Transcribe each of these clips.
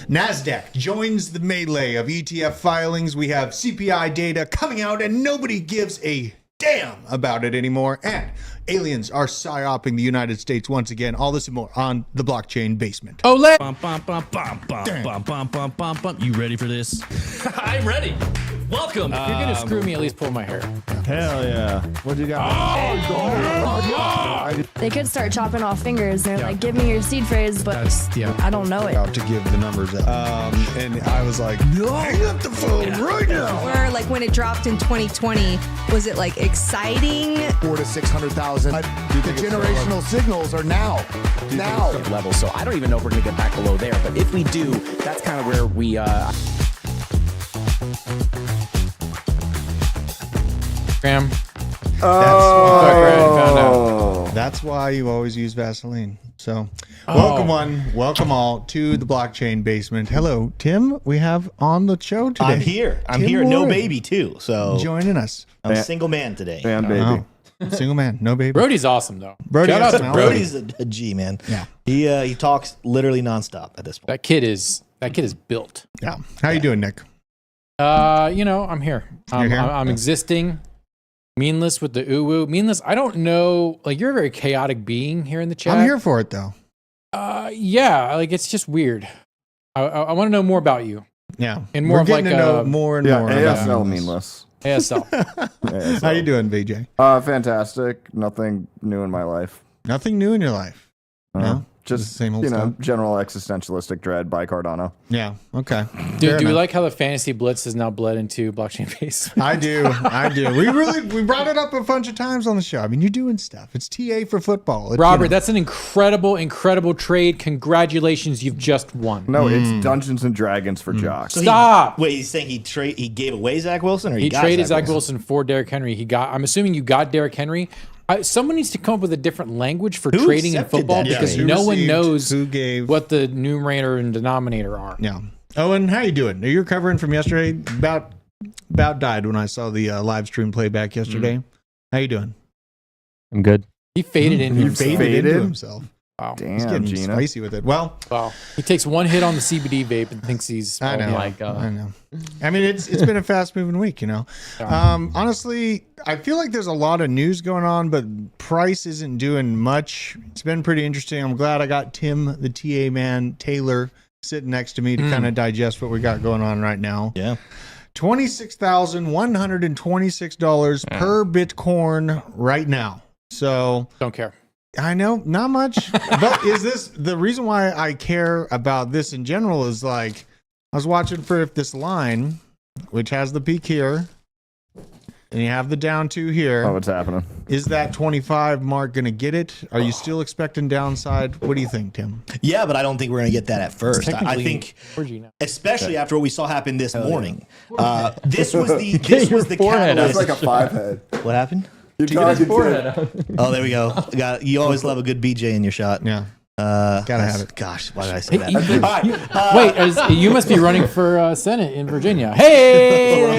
NASDAQ joins the melee of ETF filings. We have CPI data coming out and nobody gives a damn about it anymore. And aliens are psyoping the United States once again. All this and more on the Blockchain Basement. Ole! Bum, bum, bum, bum, bum, bum, bum, bum, bum, bum. You ready for this? I'm ready. Welcome. If you're gonna screw me, at least pull my hair. Hell yeah. What do you got? They could start chopping off fingers. They're like, give me your seed phrase, but I don't know it. Out to give the numbers up. And I was like, no, hang up the phone right now. Or like when it dropped in 2020, was it like exciting? 400,000 to 600,000. The generational signals are now. Level. So I don't even know if we're going to get back below there. But if we do, that's kind of where we... Graham. That's why you always use Vaseline. So welcome welcome all to the Blockchain Basement. Hello, Tim. We have on the show today. I'm here. No baby too. So joining us. I'm a single man today. Man, baby. Single man, no baby. Brody's awesome though. Shout out to Brody. Brody's a G, man. Yeah. He talks literally nonstop at this point. That kid is built. Yeah. How you doing, Nick? I'm here. You're here? I'm existing. Meanless with the woo. Meanless, I don't know. Like, you're a very chaotic being here in the chat. I'm here for it though. Yeah. Like, it's just weird. I want to know more about you. Yeah. And more We're of like getting to know more and more. ASL meaningless. ASL. ASL. How you doing, VJ? Fantastic. Nothing new in my life. Nothing new in your life. No. Just the same old stuff. General existentialistic dread by Cardano. Yeah. Okay. Dude, do we like how the fantasy blitz has now bled into Blockchain Basement? I do. We brought it up a bunch of times on the show. I mean, you're doing stuff. It's TA for football. Robert, that's an incredible trade. Congratulations, you've just won. No, it's Dungeons and Dragons for jocks. So Stop. He's saying he gave away Zach Wilson, or he traded Zach Wilson for Derrick Henry. I'm assuming you got Derrick Henry. Someone needs to come up with a different language for trading in football because no one knows what the numerator and denominator are. Yeah. Owen, how you doing? Are you recovering from yesterday? About died when I saw the live stream playback yesterday. How you doing? I'm good. He faded into himself. He faded into himself. Wow. Damn, he's getting Gina. spicy with it. Well, he takes one hit on the CBD vape and thinks he's. I know. Oh my God. I know. I mean, it's been a fast moving week, Yeah. Honestly, I feel like there's a lot of news going on, but price isn't doing much. It's been pretty interesting. I'm glad I got Tim, the TA man, Taylor, sitting next to me to kind of digest what we got going on right now. Yeah. $26,126 per Bitcoin right now. So don't care. I know, not much. But is this the reason why I care about this in general? Is like I was watching for if this line, which has the peak here, and you have the down to here. Oh, what's happening? Is that 25 mark going to get it? Are you still expecting downside? What do you think, Tim? Yeah, but I don't think we're going to get that at first. I think, especially after what we saw happen this morning. This was the catalyst. That's like a 5 head. What happened? Oh, there we go. You always love a good BJ in your shot. Yeah. Gotta have it. Gosh, why did I say that? Wait, you must be running for Senate in Virginia. Hey,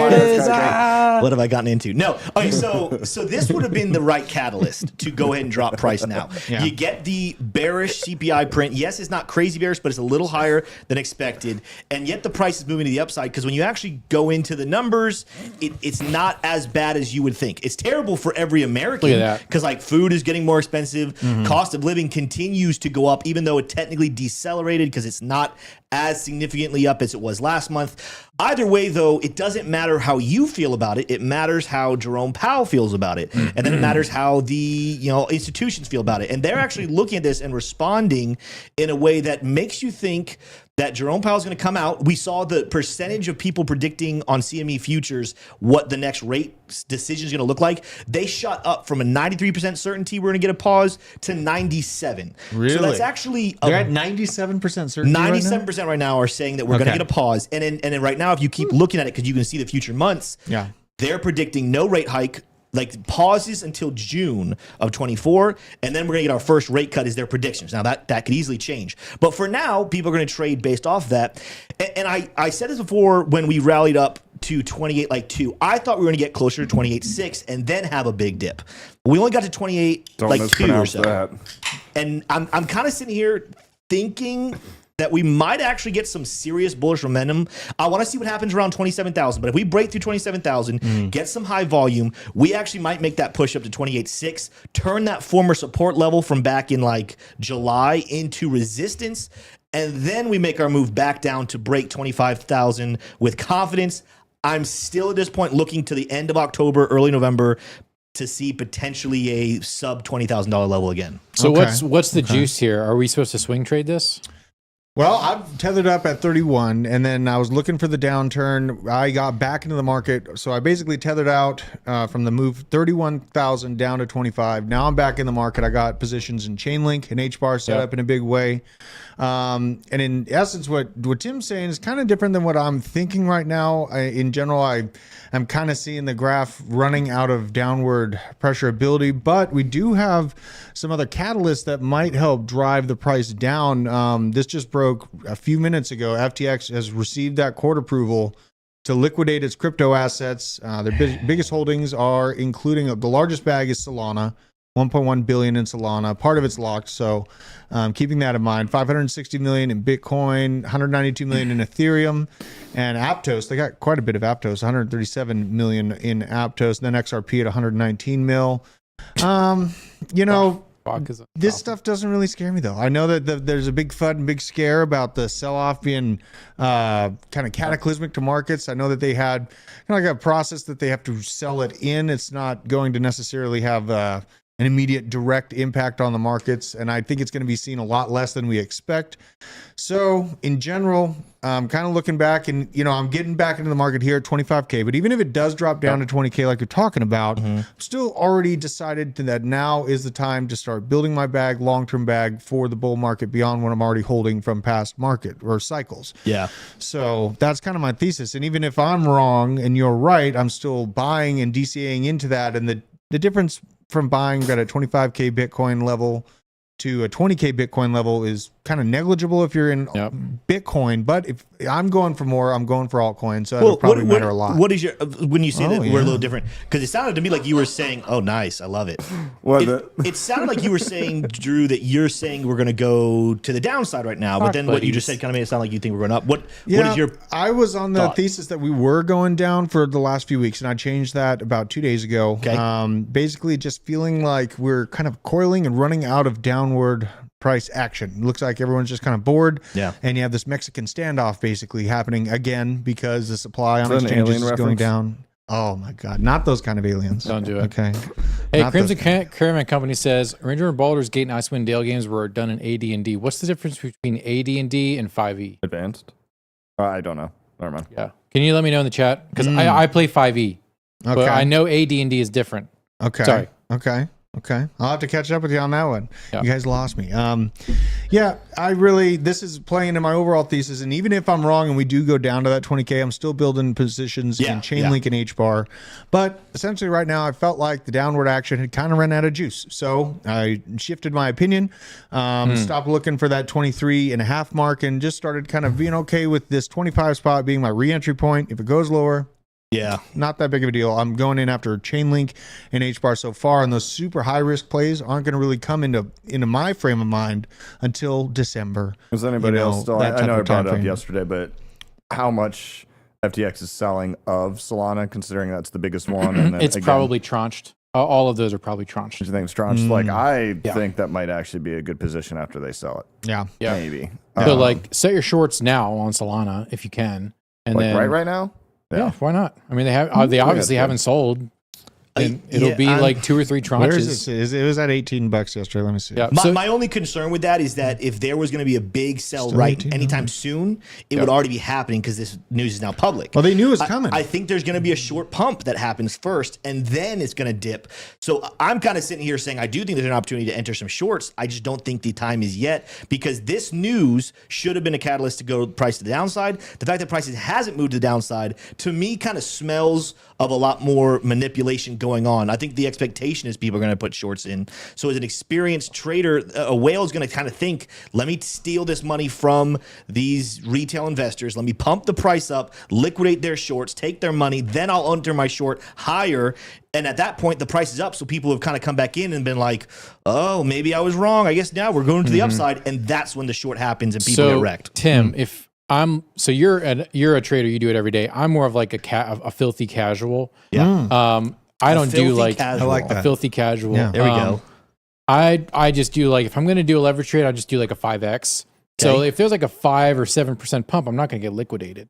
what have I gotten into? No. Okay, so this would have been the right catalyst to go ahead and drop price now. Yeah. You get the bearish CPI print. Yes, it's not crazy bearish, but it's a little higher than expected. And yet the price is moving to the upside because when you actually go into the numbers, it's not as bad as you would think. It's terrible for every American because like food is getting more expensive. Cost of living continues to go up, even though it technically decelerated because it's not as significantly up as it was last month. Either way, though, it doesn't matter how you feel about it. It matters how Jerome Powell feels about it. And then it matters how the institutions feel about it. And they're actually looking at this and responding in a way that makes you think that Jerome Powell is going to come out. We saw the percentage of people predicting on CME futures what the next rate decision is going to look like. They shot up from a 93% certainty we're going to get a pause to 97. Really? So that's actually they're at 97% certainty. 97% right now are saying that we're going to get a pause. And then right now, if you keep looking at it, because you can see the future months, they're predicting no rate hike, like pauses until June of 24, and then we're going to get our first rate cut is their predictions. Now, that could easily change. But for now, people are going to trade based off that. And I said this before when we rallied up to 28.2. I thought we were going to get closer to 28.6 and then have a big dip. We only got to 28.2 or so. That. And I'm kind of sitting here thinking that we might actually get some serious bullish momentum. I want to see what happens around 27,000. But if we break through 27,000, get some high volume, we actually might make that push up to 28.6, turn that former support level from back in like July into resistance, and then we make our move back down to break 25,000 with confidence. I'm still at this point looking to the end of October, early November, to see potentially a sub $20,000 level again. So what's the juice here? Are we supposed to swing trade this? Well, I've tethered up at 31, and then I was looking for the downturn. I got back into the market, so I basically tethered out from the move 31,000 down to 25. Now I'm back in the market. I got positions in Chainlink and HBAR set up in a big way. And in essence, what Tim's saying is kind of different than what I'm thinking right now. In general, I'm kind of seeing the graph running out of downward pressure ability, but we do have some other catalysts that might help drive the price down. This just broke a few minutes ago. FTX has received that court approval to liquidate its crypto assets. Their biggest holdings are including the largest bag is Solana. 1.1 billion in Solana. Part of it's locked, so keeping that in mind. 560 million in Bitcoin, 192 million in Ethereum, and Aptos. They got quite a bit of Aptos, 137 million in Aptos. And then XRP at 119 mil. This stuff doesn't really scare me though. I know that there's a big FUD and big scare about the sell-off being kind of cataclysmic to markets. I know that they had kind of like a process that they have to sell it in. It's not going to necessarily have an immediate direct impact on the markets, and I think it's going to be seen a lot less than we expect. So in general, kind of looking back, and I'm getting back into the market here at 25K, but even if it does drop down to 20K like you're talking about, I'm still already decided that now is the time to start building my bag, long-term bag for the bull market beyond what I'm already holding from past market or cycles. Yeah. So that's kind of my thesis. And even if I'm wrong and you're right, I'm still buying and DCAing into that. And the difference from buying at a 25K Bitcoin level to a 20K Bitcoin level is kind of negligible if you're in Bitcoin. But if I'm going for more, I'm going for altcoins. So it'll probably matter a lot. What is your, when you say that we're a little different, because it sounded to me like you were saying, oh, nice, I love it. It sounded like you were saying, Drew, that you're saying we're going to go to the downside right now. But then what you just said kind of made it sound like you think we're going up. What is your I was on the thesis that we were going down for the last few weeks, and I changed that about 2 days ago. Okay. Basically just feeling like we're kind of coiling and running out of downward price action. It looks like everyone's just kind of bored. Yeah. And you have this Mexican standoff basically happening again because the supply on exchanges is going down. Oh my God. Not those kind of aliens. Don't do it. Okay. Hey, not Crimson Caramel Company says, Ranger and Baldur's Gate and Icewind Dale games were done in AD&D. What's the difference between AD&D and 5e? Advanced? I don't know. Never mind. Yeah. Can you let me know in the chat? Because I play 5e. Okay. But I know AD&D is different. Okay. Sorry. Okay. I'll have to catch up with you on that one. Yeah. You guys lost me. This is playing into my overall thesis. And even if I'm wrong and we do go down to that 20K, I'm still building positions in Chainlink and HBAR. But essentially right now, I felt like the downward action had kind of run out of juice. So I shifted my opinion, stopped looking for that 23.5 mark and just started kind of being okay with this 25 spot being my re-entry point. If it goes lower, not that big of a deal. I'm going in after Chainlink and HBAR so far, and those super high risk plays aren't going to really come into my frame of mind until December. Is anybody else still? I know I brought it up yesterday, but how much FTX is selling of Solana, considering that's the biggest one? And then it's probably tranched. All of those are probably tranched. You think it's tranched? Like I think that might actually be a good position after they sell it. Yeah. Maybe. So like set your shorts now on Solana if you can, and like then right now. Yeah, why not? I mean, they obviously haven't sold. And it'll be like 2 or 3 tranches. Where is this? It was at $18 yesterday. Let me see. Yeah. My only concern with that is that if there was going to be a big sell anytime soon, it would already be happening because this news is now public. Well, they knew it was coming. I think there's going to be a short pump that happens first, and then it's going to dip. So I'm kind of sitting here saying I do think there's an opportunity to enter some shorts. I just don't think the time is yet because this news should have been a catalyst to go price to the downside. The fact that prices hasn't moved to the downside, to me, kind of smells of a lot more manipulation going on. I think the expectation is people are going to put shorts in. So as an experienced trader, a whale is going to kind of think, let me steal this money from these retail investors. Let me pump the price up, liquidate their shorts, take their money. Then I'll enter my short higher. And at that point, the price is up. So people have kind of come back in and been like, oh, maybe I was wrong. I guess now we're going to the upside. And that's when the short happens and people get wrecked. Tim, you're a trader, you do it every day. I'm more of like a filthy casual. Yeah. I don't do like casual. I like that. a filthy casual. Yeah. There we go. I just do like if I'm going to do a leverage trade, I just do like a 5x. So if there's like a 5 or 7% pump, I'm not going to get liquidated.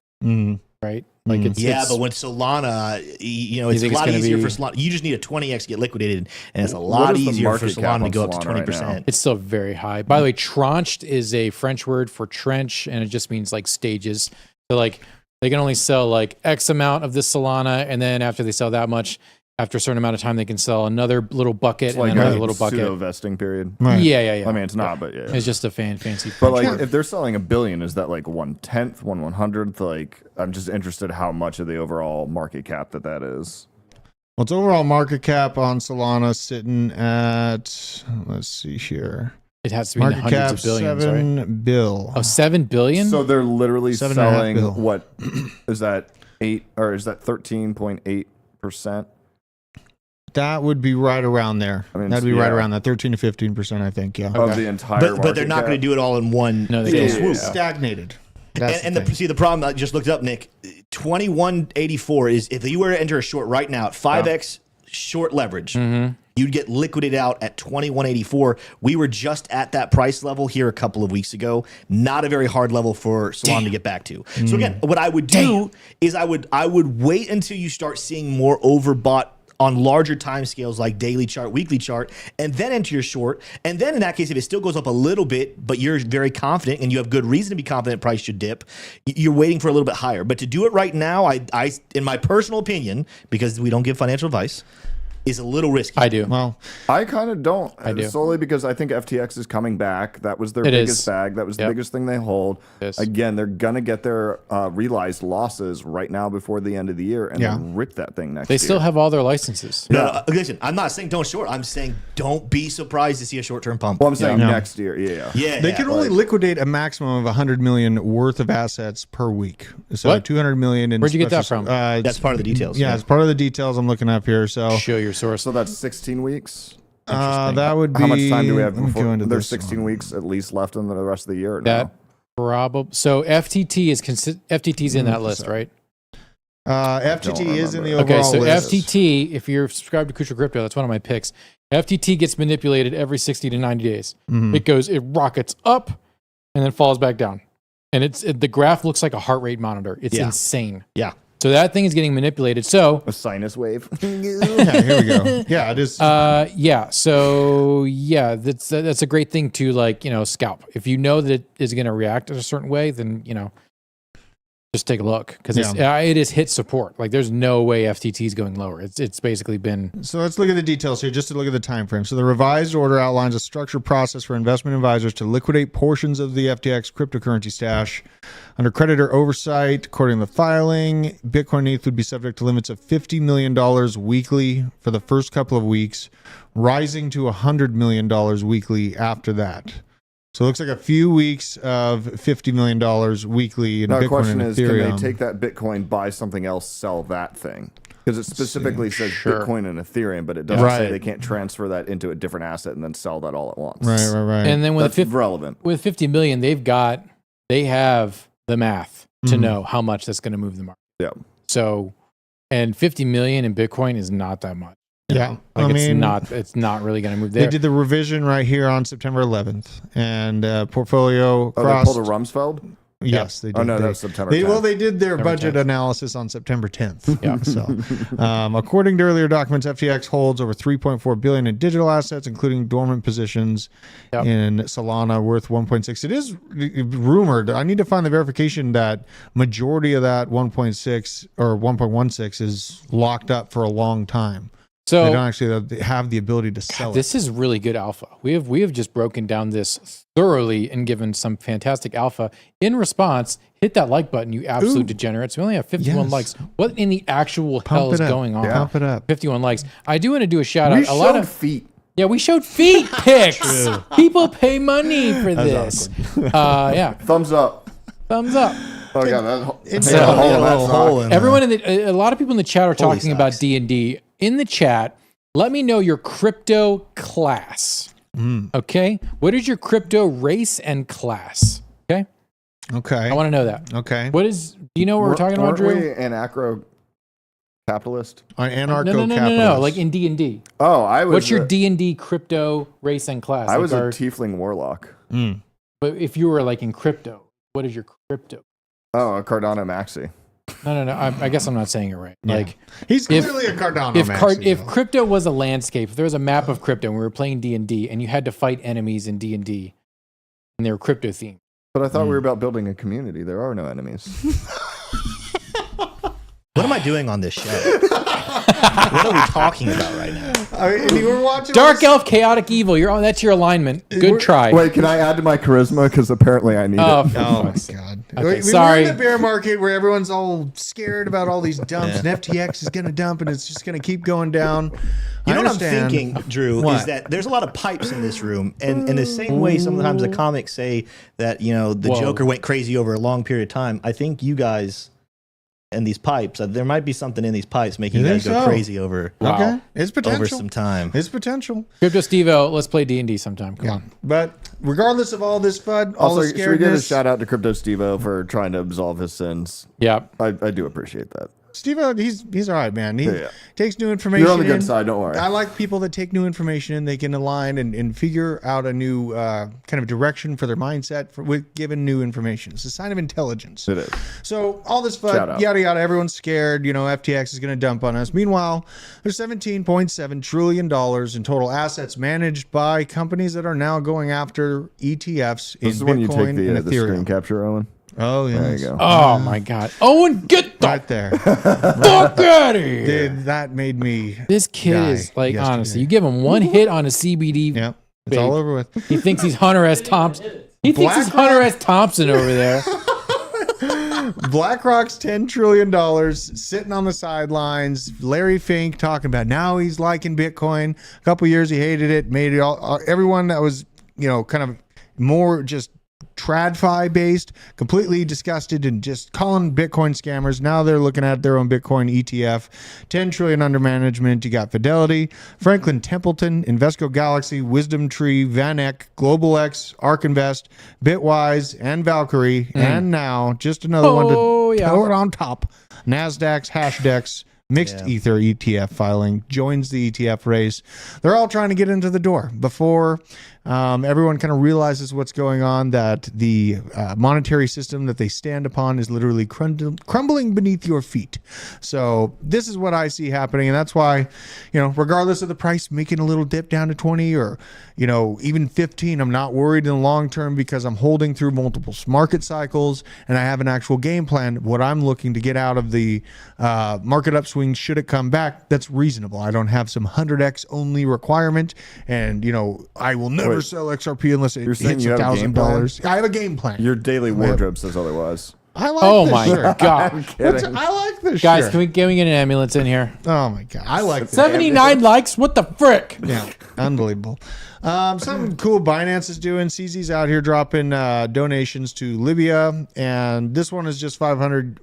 Right? Like but when Solana, it's a lot easier for Solana. You just need a 20x to get liquidated, and it's a lot easier for Solana to go up to 20%. It's still very high. By the way, tranched is a French word for trench, and it just means like stages. So like they can only sell like X amount of this Solana, and then after they sell that much, after a certain amount of time, they can sell another little bucket and another little bucket. Pseudo vesting period. Right. Yeah. I mean, it's not, but yeah. It's just a fancy. But like, if they're selling $1 billion, is that like 1/10, 1/100th? Like, I'm just interested how much of the overall market cap that is. Well, its overall market cap on Solana sitting at, let's see here. It has to be Market in the cap hundreds of billions, $7 right? billion. Oh, $7 billion? So they're literally selling bill. what is that 8 or is that 13.8%? That would be right around there. I mean, that'd be right around that 13 to 15%, I think. Yeah. Of the entire But they're not going to do it all in one. No, they don't. Stagnated. And the problem, I just looked it up, Nick, 2184 is if you were to enter a short right now at 5x short leverage, you'd get liquidated out at 2184. We were just at that price level here a couple of weeks ago. Not a very hard level for Solana to get back to. So again, what I would do is I would wait until you start seeing more overbought on larger time scales like daily chart, weekly chart, and then enter your short. And then in that case, if it still goes up a little bit, but you're very confident and you have good reason to be confident price should dip, you're waiting for a little bit higher. But to do it right now, I in my personal opinion, because we don't give financial advice, is a little risky. I do. Well, I kind of don't. I do. Solely because I think FTX is coming back. That was their biggest bag. That was the biggest thing they hold. Again, they're going to get their realized losses right now before the end of the year and then rip that thing next year. They still have all their licenses. No, listen, I'm not saying don't short. I'm saying don't be surprised to see a short-term pump. Well, I'm saying next year. Yeah. They can only liquidate a maximum of 100 million worth of assets per week. So 200 million. Where'd you get that from? That's part of the details. Yeah, it's part of the details I'm looking up here. So show your source. So that's 16 weeks. That would be. How much time do we have before? There's There's 16 weeks at least left in the rest of the year. So FTT FTT's in that list, right? FTT is in the overall list. FTT, if you're subscribed to Crucial Crypto, that's one of my picks. FTT gets manipulated every 60 to 90 days. It rockets up and then falls back down. And the graph looks like a heart rate monitor. It's insane. Yeah. So that thing is getting manipulated. So a sinus wave. Yeah, here we go. Yeah, it is. So that's a great thing to scalp. If you know that it is going to react a certain way, then just take a look because it is hit support. Like there's no way FTT is going lower. It's basically been. So let's look at the details here, just to look at the time frame. So the revised order outlines a structured process for investment advisors to liquidate portions of the FTX cryptocurrency stash under creditor oversight. According to the filing, Bitcoin ETH would be subject to limits of $50 million weekly for the first couple of weeks, rising to $100 million weekly after that. So it looks like a few weeks of $50 million weekly in Bitcoin and Ethereum. The question is, can they take that Bitcoin, buy something else, sell that thing? Because it specifically says Bitcoin and Ethereum, but it doesn't say they can't transfer that into a different asset and then sell that all at once. Right. And then that's relevant. With 50 million, they have the math to know how much that's going to move the market. Yeah. So, and 50 million in Bitcoin is not that much. Yeah, Like it's not really going to move there. They did the revision right here on September 11th, and portfolio. Oh, they pulled a Rumsfeld. Yes, they did. Oh no, that's September 10th. They did their September budget 10th. analysis on September 10th. Yeah. So, according to earlier documents, FTX holds over 3.4 billion in digital assets, including dormant positions in Solana worth 1.6. It is rumored. I need to find the verification that majority of that 1.6 or 1.16 is locked up for a long time. So they don't actually have the ability to sell this is really good alpha. We have just broken down this thoroughly and given some fantastic alpha. In response, hit that like button, you absolute degenerates. We only have 51 likes. What in the actual hell is going on? Pump it up. 51 likes. I do want to do a shout out. We showed feet. Yeah, we showed feet pics. People pay money for this. Yeah. Thumbs up. Thumbs up. Oh god, It's a hole in Everyone a lot of people in the chat are talking about D&D. In the chat, let me know your crypto class. Okay? What is your crypto race and class? Okay? Okay. I want to know that. Okay. Do you know what we're talking about, Drew? Weren't we an acro capitalist? Anarcho-capitalist. No. Like in D&D. Oh, I was. What's your D&D crypto race and class? I was a tiefling warlock. But if you were like in crypto, what is your crypto? Oh, a Cardano Maxi. No. I guess I'm not saying it right. Yeah. Like he's clearly a Cardano. If crypto was a landscape, if there was a map of crypto and we were playing D&D and you had to fight enemies in D&D and they were crypto themed. But I thought we were about building a community. There are no enemies. What am I doing on this show? What are we talking about right now? I mean, you were watching Dark Elf, Chaotic Evil. That's your alignment. Good try. Wait, can I add to my charisma? Because apparently I need it. Oh my god! Okay, sorry. We're in the bear market where everyone's all scared about all these dumps, and FTX is going to dump, and it's just going to keep going down. You know what I'm thinking, Drew, is that there's a lot of pipes in this room, and in the same way sometimes the comics say that the Joker went crazy over a long period of time. I think you guys and these pipes, there might be something in these pipes making you guys go crazy over. Okay, it's potential. Over some time. It's potential. Crypto Steve-O, let's play D&D sometime. Come on. But regardless of all this FUD, all Also, the should we give a scaredness, shout out to Crypto Steve-O for trying to absolve his sins? Yeah. I do appreciate that. Steve, he's all right, man. He takes new information. You're on the good side, don't worry. I like people that take new information and they can align and figure out a new kind of direction for their mindset with given new information. It's a sign of intelligence. It is. So all this fun, yada yada. Everyone's scared. FTX is going to dump on us. Meanwhile, there's $17.7 trillion in total assets managed by companies that are now going after ETFs in Bitcoin when you take and the Ethereum. Screen capture, Owen. Oh yeah, there you go. Oh my God, Owen, get the right there. fuck out of here! Dude, that made me. This kid is like, honestly, you give him one hit on a CBD. Yep, it's all over with. He thinks he's Hunter S. Thompson. He thinks he's Hunter S. Thompson over there. BlackRock's $10 trillion sitting on the sidelines. Larry Fink talking about now he's liking Bitcoin. A couple years he hated it, made it all. Everyone that was kind of more just TradFi based, completely disgusted and just calling Bitcoin scammers. Now they're looking at their own Bitcoin ETF. 10 trillion under management. You got Fidelity, Franklin Templeton, Invesco Galaxy, Wisdom Tree, VanEck, Global X, ARK Invest, Bitwise, and Valkyrie. And now just another one to throw it on top. NASDAQ's Hashdex. Mixed Ether ETF filing joins the ETF race. They're all trying to get into the door before everyone kind of realizes what's going on, that the monetary system that they stand upon is literally crumbling beneath your feet. So this is what I see happening. And that's why, regardless of the price making a little dip down to 20 or, even 15, I'm not worried in the long term because I'm holding through multiple market cycles and I have an actual game plan. What I'm looking to get out of the market upswing, should it come back, that's reasonable. I don't have some 100x only requirement. And, I will never sell XRP unless it hits $1,000. I have a game plan. Your daily wardrobe says otherwise. I like this shirt. God. I like this Guys, shirt. can we get an ambulance in here? Oh my God. I like this. 79 likes? What the frick? Yeah. Unbelievable. Something cool Binance is doing. CZ's out here dropping donations to Libya, and this one is just 500.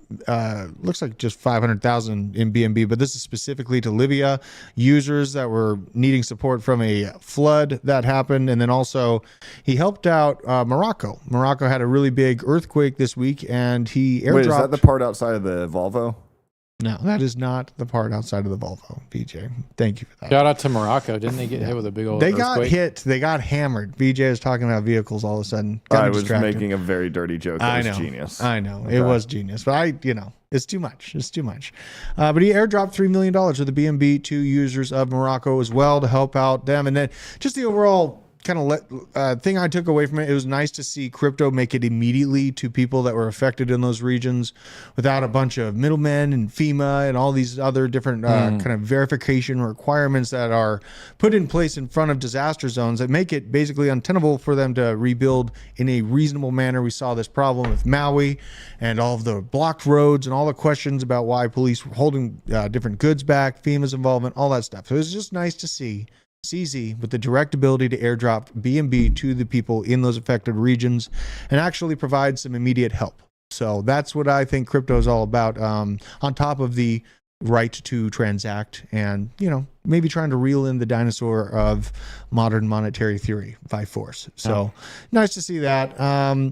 Looks like just 500,000 in BNB, but this is specifically to Libya users that were needing support from a flood that happened, and then also he helped out Morocco. Morocco had a really big earthquake this week, and he airdropped. Wait, is that the part outside of the Volvo? No, that is not the part outside of the Volvo, BJ. Thank you for that. Shout out to Morocco. Didn't they get hit with a big old They earthquake? got hit. They got hammered. BJ is talking about vehicles all of a sudden. I was making a very dirty joke. That was genius. I know. Okay. It was genius. But it's too much. It's too much. But he airdropped $3 million to the BNB to users of Morocco as well to help out them. And then just the overall kind of thing I took away from it, it was nice to see crypto make it immediately to people that were affected in those regions without a bunch of middlemen and FEMA and all these other different kind of verification requirements that are put in place in front of disaster zones that make it basically untenable for them to rebuild in a reasonable manner. We saw this problem with Maui and all of the blocked roads and all the questions about why police were holding different goods back, FEMA's involvement, all that stuff. So it was just nice to see CZ with the direct ability to airdrop BNB to the people in those affected regions and actually provide some immediate help. So that's what I think crypto is all about, on top of the right to transact and, maybe trying to reel in the dinosaur of modern monetary theory by force. So nice to see that.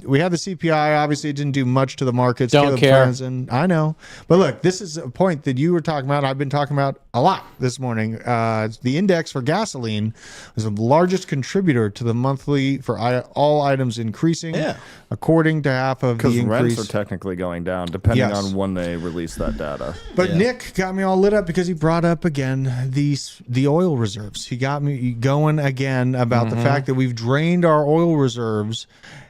We had the CPI. Obviously, it didn't do much to the markets. Don't care. I know. But look, this is a point that you were talking about. I've been talking about a lot this morning. The index for gasoline was the largest contributor to the monthly for all items increasing, according to half of the increase. Because rents are technically going down, depending on when they release that data. But Nick got me all lit up because he brought up again the oil reserves. He got me going again about the fact that we've drained our oil reserves.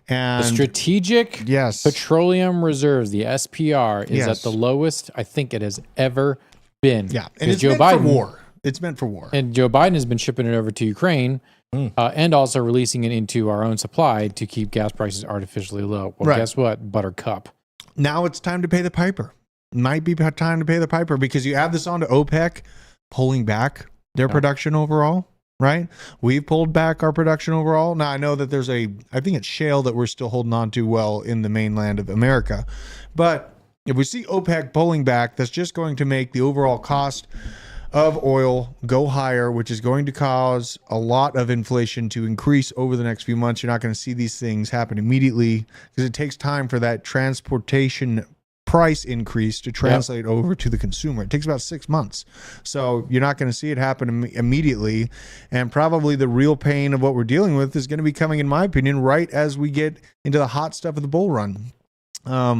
And the strategic petroleum reserves, the SPR, is at the lowest I think it has ever been. Yeah, and it's meant for war. It's meant for war. And Joe Biden has been shipping it over to Ukraine and also releasing it into our own supply to keep gas prices artificially low. Well, guess what? Buttercup. Now it's time to pay the piper. Might be time to pay the piper because you add this on to OPEC pulling back their production overall, right? We've pulled back our production overall. Now, I know that there's I think it's shale that we're still holding on to well in the mainland of America. But if we see OPEC pulling back, that's just going to make the overall cost of oil go higher, which is going to cause a lot of inflation to increase over the next few months. You're not going to see these things happen immediately because it takes time for that transportation price increase to translate over to the consumer. It takes about 6 months. So you're not going to see it happen immediately. And probably the real pain of what we're dealing with is going to be coming, in my opinion, right as we get into the hot stuff of the bull run.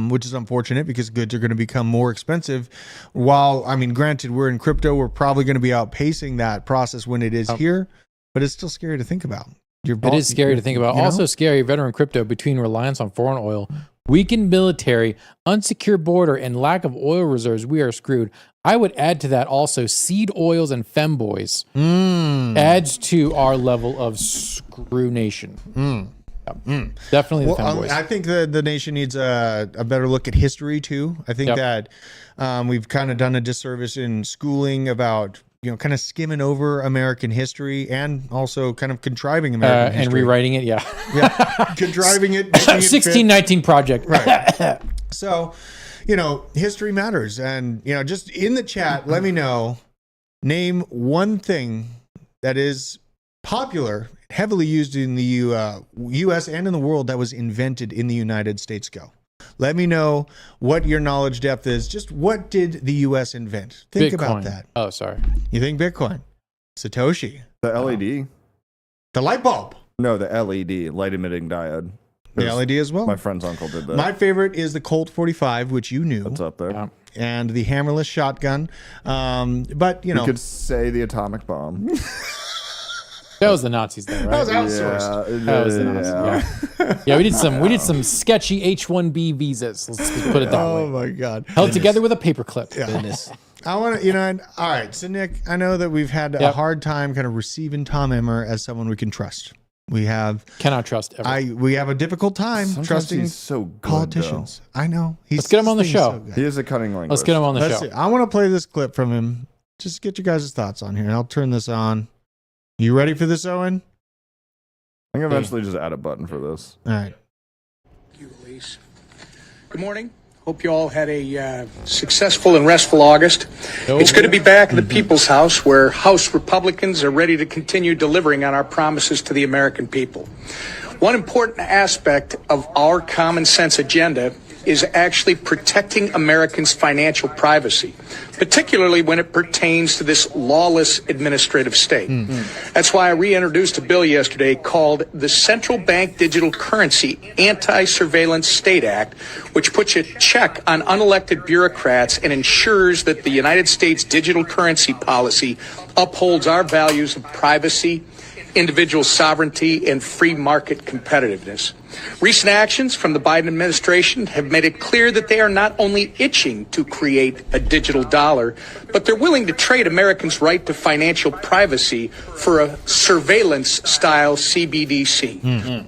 Which is unfortunate because goods are going to become more expensive. While, granted, we're in crypto, we're probably going to be outpacing that process when it is here, but it's still scary to think about. It is scary to think about. Also scary, veteran crypto, between reliance on foreign oil, weakened military, unsecured border, and lack of oil reserves, we are screwed. I would add to that also seed oils and femboys adds to our level of screw nation. Definitely the femboys. I think the nation needs a better look at history too. I think that we've kind of done a disservice in schooling about kind of skimming over American history and also kind of contriving American history. And rewriting it, contriving it. 1619 project. Right. So, history matters. And, just in the chat, let me know, name one thing that is popular, heavily used in the U.S. and in the world that was invented in the United States. Go. Let me know what your knowledge depth is. Just what did the U.S. invent? Think about that. Oh, sorry. You think Bitcoin? Satoshi. The LED. The light bulb. No, the LED, light emitting diode. The LED as well. My friend's uncle did that. My favorite is the Colt 45, which you knew. That's up there. Yeah. And the hammerless shotgun. But, you could say the atomic bomb. That was the Nazis, though, right? That was outsourced. That was the Nazis. Yeah, we did some sketchy H-1B visas. Let's put it that way. Oh my God! Held together with a paperclip. Yeah. Goodness. I want to, all right. So Nick, I know that we've had a hard time kind of receiving Tom Emmer as someone we can trust. We cannot trust ever. We have a difficult time trusting he's so good, politicians. Though. I know. Let's get him on the show. So he is a cunning language. Let's get him on the show. I want to play this clip from him. Just get your guys' thoughts on here. I'll turn this on. You ready for this, Owen? I think eventually just add a button for this. All right. Thank you, Elise. Good morning. Hope you all had a successful and restful August. It's good to be back at the People's House, where House Republicans are ready to continue delivering on our promises to the American people. One important aspect of our common sense agenda is actually protecting Americans' financial privacy, particularly when it pertains to this lawless administrative state. That's why I reintroduced a bill yesterday called the Central Bank Digital Currency Anti-Surveillance State Act, which puts a check on unelected bureaucrats and ensures that the United States digital currency policy upholds our values of privacy, individual sovereignty, and free market competitiveness. Recent actions from the Biden administration have made it clear that they are not only itching to create a digital dollar, but they're willing to trade Americans' right to financial privacy for a surveillance-style CBDC.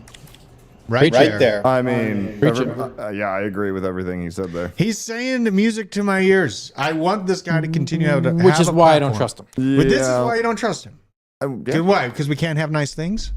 Right there. I mean, yeah, I agree with everything he said there. He's saying music to my ears. I want this guy to continue to have which is why I don't platform. trust him. But this is why you don't trust him. Yeah. Why? Because we can't have nice things?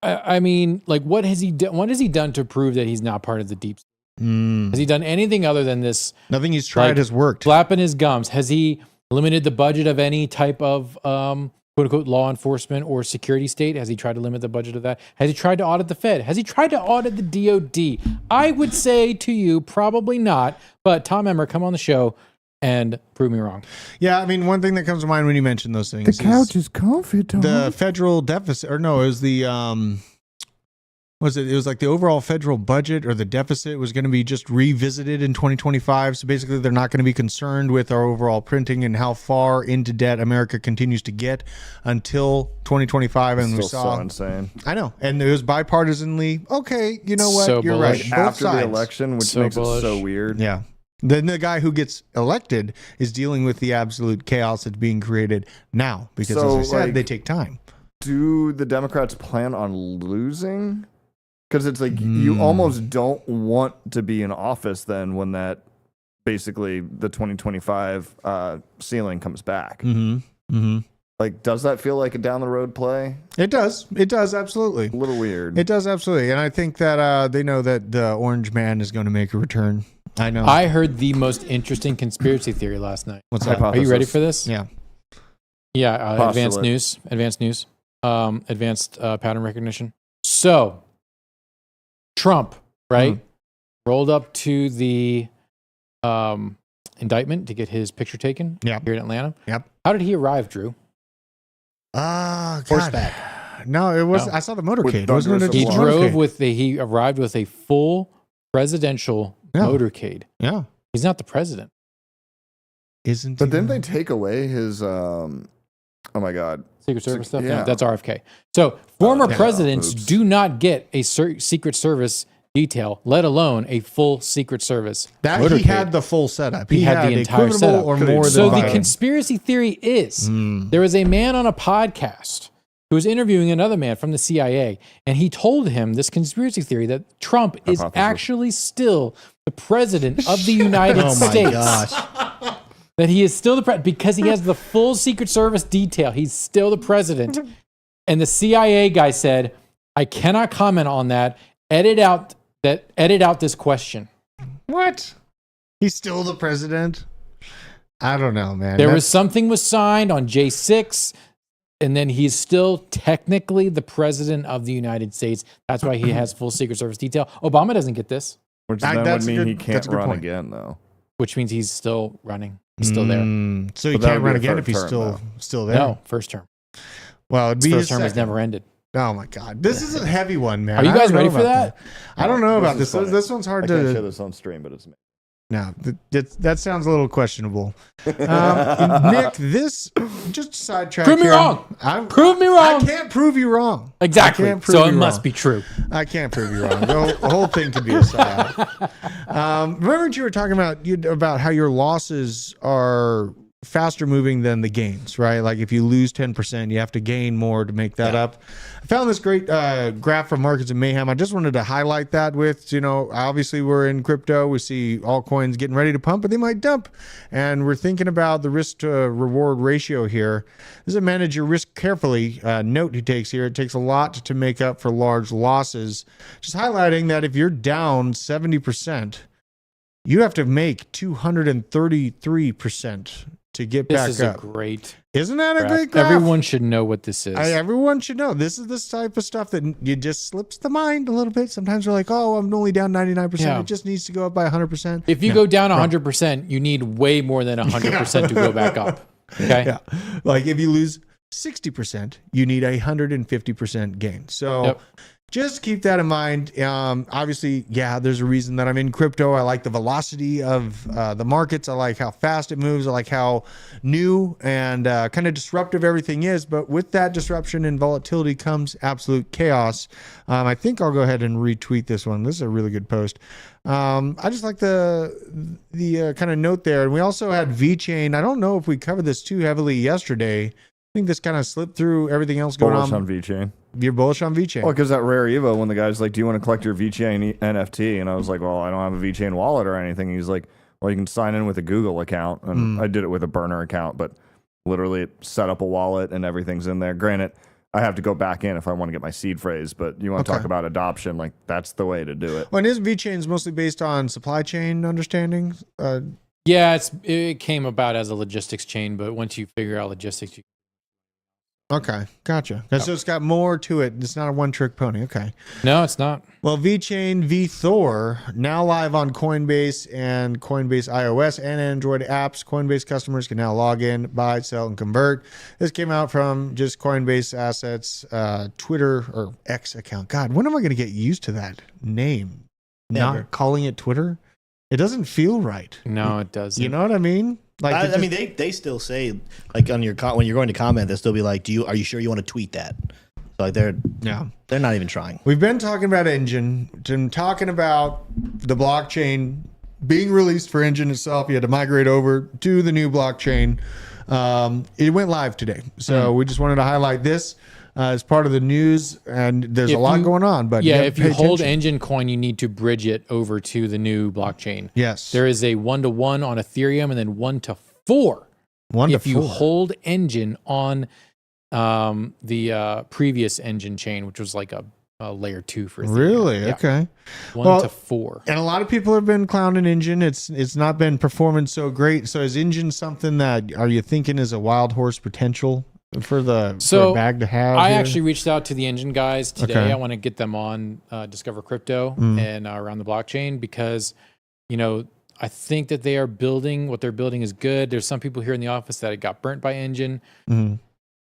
I mean, like, what has he done? What has he done to prove that he's not part of the deep state? Has he done anything other than this? Nothing he's tried has worked. Flapping his gums. Has he limited the budget of any type of quote unquote law enforcement or security state? Has he tried to limit the budget of that? Has he tried to audit the Fed? Has he tried to audit the DOD? I would say to you, probably not. But Tom Emmer, come on the show and prove me wrong. Yeah, I mean, one thing that comes to mind when you mention those things. The couch is comfy, Tom. The federal deficit, or no, it was the it was like the overall federal budget or the deficit was going to be just revisited in 2025. So basically, they're not going to be concerned with our overall printing and how far into debt America continues to get until 2025. And we saw so insane. I know, and it was bipartisanly. Okay, you know what? So You're bullish. right. Both After sides. the election, which So makes bullish. it so weird. Yeah. Then the guy who gets elected is dealing with the absolute chaos that's being created now because, as I said, they take time. Do the Democrats plan on losing? Because it's like you almost don't want to be in office then when that basically the 2025 ceiling comes back. Like, does that feel like a down the road play? It does. It does, absolutely. A little weird. It does, absolutely. And I think that they know that the orange man is going to make a return. I know. I heard the most interesting conspiracy theory last night. What's that? Are you ready for this? Yeah. Yeah. Advanced news. Advanced pattern recognition. So, Trump, right, rolled up to the indictment to get his picture taken here in Atlanta. Yep. How did he arrive, Drew? Horseback. No, it was. No. I saw the motorcade. With Wasn't it? He a drove motorcade? he arrived with a full presidential motorcade. Yeah. He's not the president. Isn't But he? didn't they take away his? Oh my God. Secret Service stuff? yeah. No, that's RFK. So former yeah. presidents Oops. do not get a Secret Service detail, let alone a full Secret Service That motorcade. he had the full setup. He had the entire equivalent setup. or more than So the Biden. conspiracy theory is there was a man on a podcast who was interviewing another man from the CIA, and he told him this conspiracy theory that Trump is actually still the president of the United States. Gosh. That he is still the president because he has the full Secret Service detail. He's still the president. And the CIA guy said, I cannot comment on that. Edit out this question. What? He's still the president? I don't know, man. There was something was signed on J6, and then he's still technically the president of the United States. That's why he has full Secret Service detail. Obama doesn't get this, Which then would mean he can't run point. again, though. which means he's still running. He's still there. So he But that can't would run be a again third if he's term, still there. No, first term. Well, it'd His be first term has second. never ended. Oh my God, this is a heavy one, man. Are you I guys don't know ready for about that? I don't know about this. is funny. This one's hard I can't share to. this on stream, but it's me. No, that sounds a little questionable. Nick, this just sidetrack. Prove me here. wrong. Prove me wrong. I can't prove you wrong. Exactly. I can't prove So you it must wrong. be true. I can't prove you wrong. The whole thing could be a psyop. Remember what you were talking about how your losses are faster moving than the gains, right? Like if you lose 10%, you have to gain more to make that up. I found this great graph from Markets and Mayhem. I just wanted to highlight that with, obviously we're in crypto. We see altcoins getting ready to pump, but they might dump. And we're thinking about the risk to reward ratio here. This is a manage your risk carefully note he takes here. It takes a lot to make up for large losses. Just highlighting that if you're down 70%, you have to make 233% to get This back is up. a great. Isn't that a graph. great graph? Everyone should know what this is. Everyone should know. This is the type of stuff that you just slips the mind a little bit. Sometimes we're like, oh, I'm only down 99%. Yeah. It just needs to go up by 100%. If you go down 100%, you need way more than 100% to go back up. Okay. Yeah. Like if you lose 60%, you need 150% gain. So just keep that in mind. Obviously, there's a reason that I'm in crypto. I like the velocity of the markets. I like how fast it moves. I like how new and kind of disruptive everything is. But with that disruption and volatility comes absolute chaos. I think I'll go ahead and retweet this one. This is a really good post. I just like the kind of note there. And we also had VeChain. I don't know if we covered this too heavily yesterday. I think this kind of slipped through everything else going Bullish on. on VeChain. You're bullish on VeChain. Well, because that rare Evo, when the guy's like, do you want to collect your VeChain NFT? And I was like, well, I don't have a VeChain wallet or anything. He's like, well, you can sign in with a Google account. And I did it with a burner account, but literally it set up a wallet and everything's in there. Granted, I have to go back in if I want to get my seed phrase, but you want to talk about adoption, like that's the way to do it. Well, and his VeChain is mostly based on supply chain understanding. Yeah, it came about as a logistics chain, but once you figure out logistics, Okay, gotcha. So it's got more to it. It's not a one-trick pony. Okay. No, it's not. Well, VeChain VThor now live on Coinbase and Coinbase iOS and Android apps. Coinbase customers can now log in, buy, sell, and convert. This came out from just Coinbase Assets Twitter or X account. God, when am I going to get used to that name? Never. Not calling it Twitter? It doesn't feel right. No, it doesn't. You know what I mean? Like I mean, they still say like on your when you're going to comment, they'll still be like, are you sure you want to tweet that? So like they're not even trying. We've been talking about Engine, been talking about the blockchain being released for Engine itself. You had to migrate over to the new blockchain. It went live today, so we just wanted to highlight this as part of the news. And there's a lot going on, but if you hold Engine coin, you need to bridge it over to the new blockchain. Yes, there is a 1-to-1 on Ethereum, and then 1-to-4 if you hold Engine on the previous Engine chain, which was like a layer 2 for Ethereum. Really? Yeah. Okay. 1-to-4. And a lot of people have been clowning Engine. It's not been performing so great. So is Engine something that are you thinking is a wild horse potential for a bag to have? I here? actually reached out to the Engine guys today. Okay. I want to get them on Discover Crypto and around the blockchain because, I think that they are building what they're building is good. There's some people here in the office that got burnt by Engine.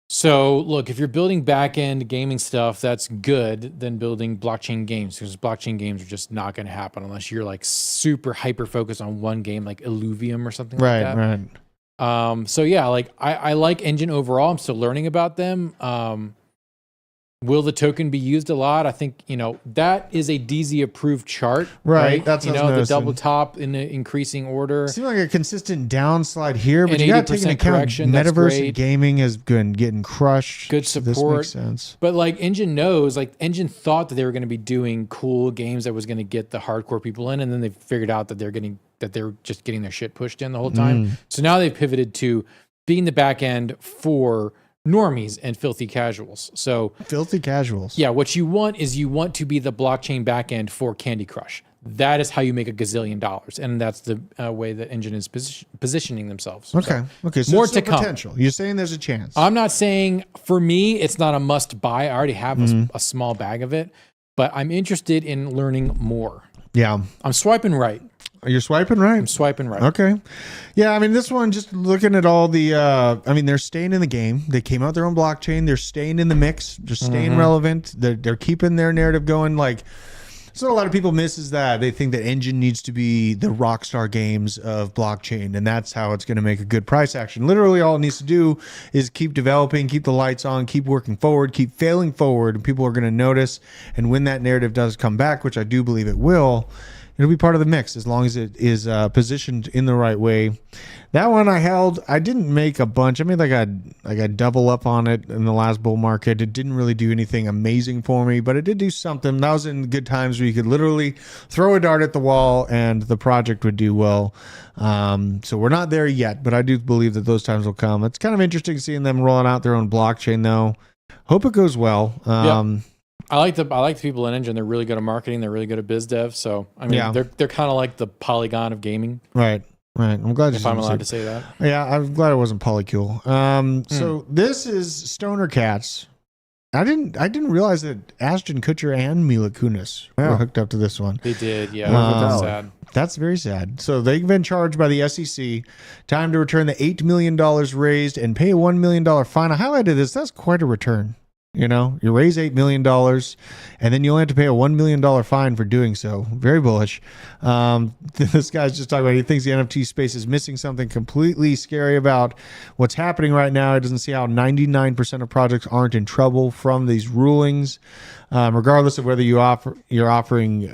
So look, if you're building back-end gaming stuff, that's good than building blockchain games because blockchain games are just not going to happen unless you're like super hyper focused on one game like Illuvium or something like that. Right. So yeah, like I like Engine overall. I'm still learning about them. Will the token be used a lot? I think, that is a DZ approved chart. Right. That's what I was the noticing. double top in the increasing order. Seems like a consistent downslide here, but An you got to take into 80% account correction, that's metaverse and great. gaming has been getting crushed. Good So this support. makes sense. But like Engine knows, like Engine thought that they were going to be doing cool games that was going to get the hardcore people in, and then they figured out that they're just getting their shit pushed in the whole time. So now they've pivoted to being the back end for normies and filthy casuals. So Filthy casuals. yeah, what you want to be the blockchain back end for Candy Crush. That is how you make $1 gazillion, and that's the way that Engine is positioning themselves. Okay. Okay. So more it's to still come. potential. You're saying there's a chance. I'm not saying for me it's not a must buy. I already have a small bag of it, but I'm interested in learning more. Yeah. I'm swiping right. You're swiping right. I'm swiping right. Okay. Yeah, I mean, this one, just looking at all the, they're staying in the game. They came out their own blockchain. They're staying in the mix. They're staying relevant. They're keeping their narrative going. Like, so a lot of people miss is that they think that Engine needs to be the Rockstar Games of blockchain, and that's how it's going to make a good price action. Literally, all it needs to do is keep developing, keep the lights on, keep working forward, keep failing forward, and people are going to notice. And when that narrative does come back, which I do believe it will, it'll be part of the mix as long as it is positioned in the right way. That one I held. I didn't make a bunch. I made like a double up on it in the last bull market. It didn't really do anything amazing for me, but it did do something. That was in good times where you could literally throw a dart at the wall and the project would do well. So we're not there yet, but I do believe that those times will come. It's kind of interesting seeing them rolling out their own blockchain though. Hope it goes well. I like the people in Engine. They're really good at marketing. They're really good at biz dev. So I mean, they're kind of like the Polygon of gaming. Right. Right. I'm glad if I'm allowed to say that. Yeah, I'm glad it wasn't polycule. So this is Stoner Cats. I didn't realize that Ashton Kutcher and Mila Kunis were hooked up to this one. They did, yeah. Sad. That's very sad. So they've been charged by the SEC. Time to return the $8 million raised and pay a $1 million fine. I highlighted this. That's quite a return. You know, you raise $8 million and then you only have to pay a $1 million fine for doing so. Very bullish. This guy's just talking about, he thinks the NFT space is missing something completely scary about what's happening right now. He doesn't see how 99% of projects aren't in trouble from these rulings. Regardless of whether your offering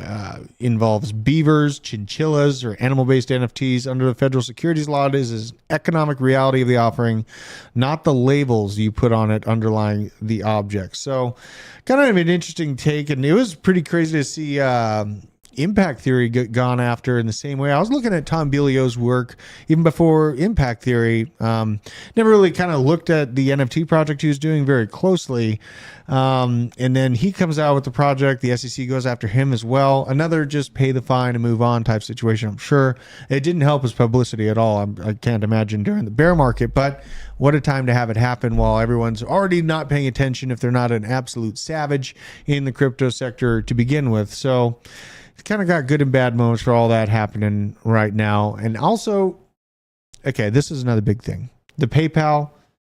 involves beavers, chinchillas, or animal-based NFTs, under the federal securities law, it is an economic reality of the offering, not the labels you put on it underlying the object. So kind of an interesting take, and it was pretty crazy to see Impact Theory get gone after in the same way. I was looking at Tom Bilio's work even before Impact Theory. Never really kind of looked at the NFT project he was doing very closely. And then he comes out with the project. The SEC goes after him as well. Another just pay the fine and move on type situation, I'm sure. It didn't help his publicity at all. I can't imagine during the bear market, but what a time to have it happen while everyone's already not paying attention if they're not an absolute savage in the crypto sector to begin with. So it's kind of got good and bad moments for all that happening right now. And also, okay, this is another big thing. The PayPal,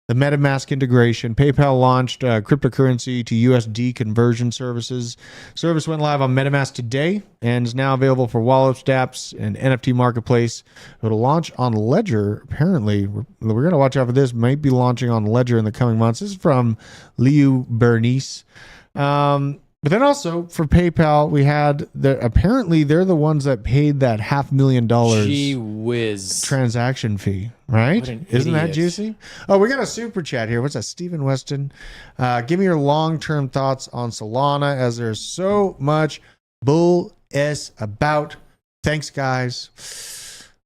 the MetaMask integration. PayPal launched cryptocurrency to USD conversion services. Service went live on MetaMask today and is now available for wallet dApps and NFT marketplace. It'll launch on Ledger. Apparently, we're going to watch out for this. Might be launching on Ledger in the coming months. This is from Liu Bernice. But then also for PayPal, we had apparently they're the ones that paid that $500,000 Gee whiz. transaction fee, right? What an Isn't that idiot. juicy? Oh, we got a super chat here. What's that? Stephen Weston. Give me your long-term thoughts on Solana, as there's so much bull s about. Thanks, guys.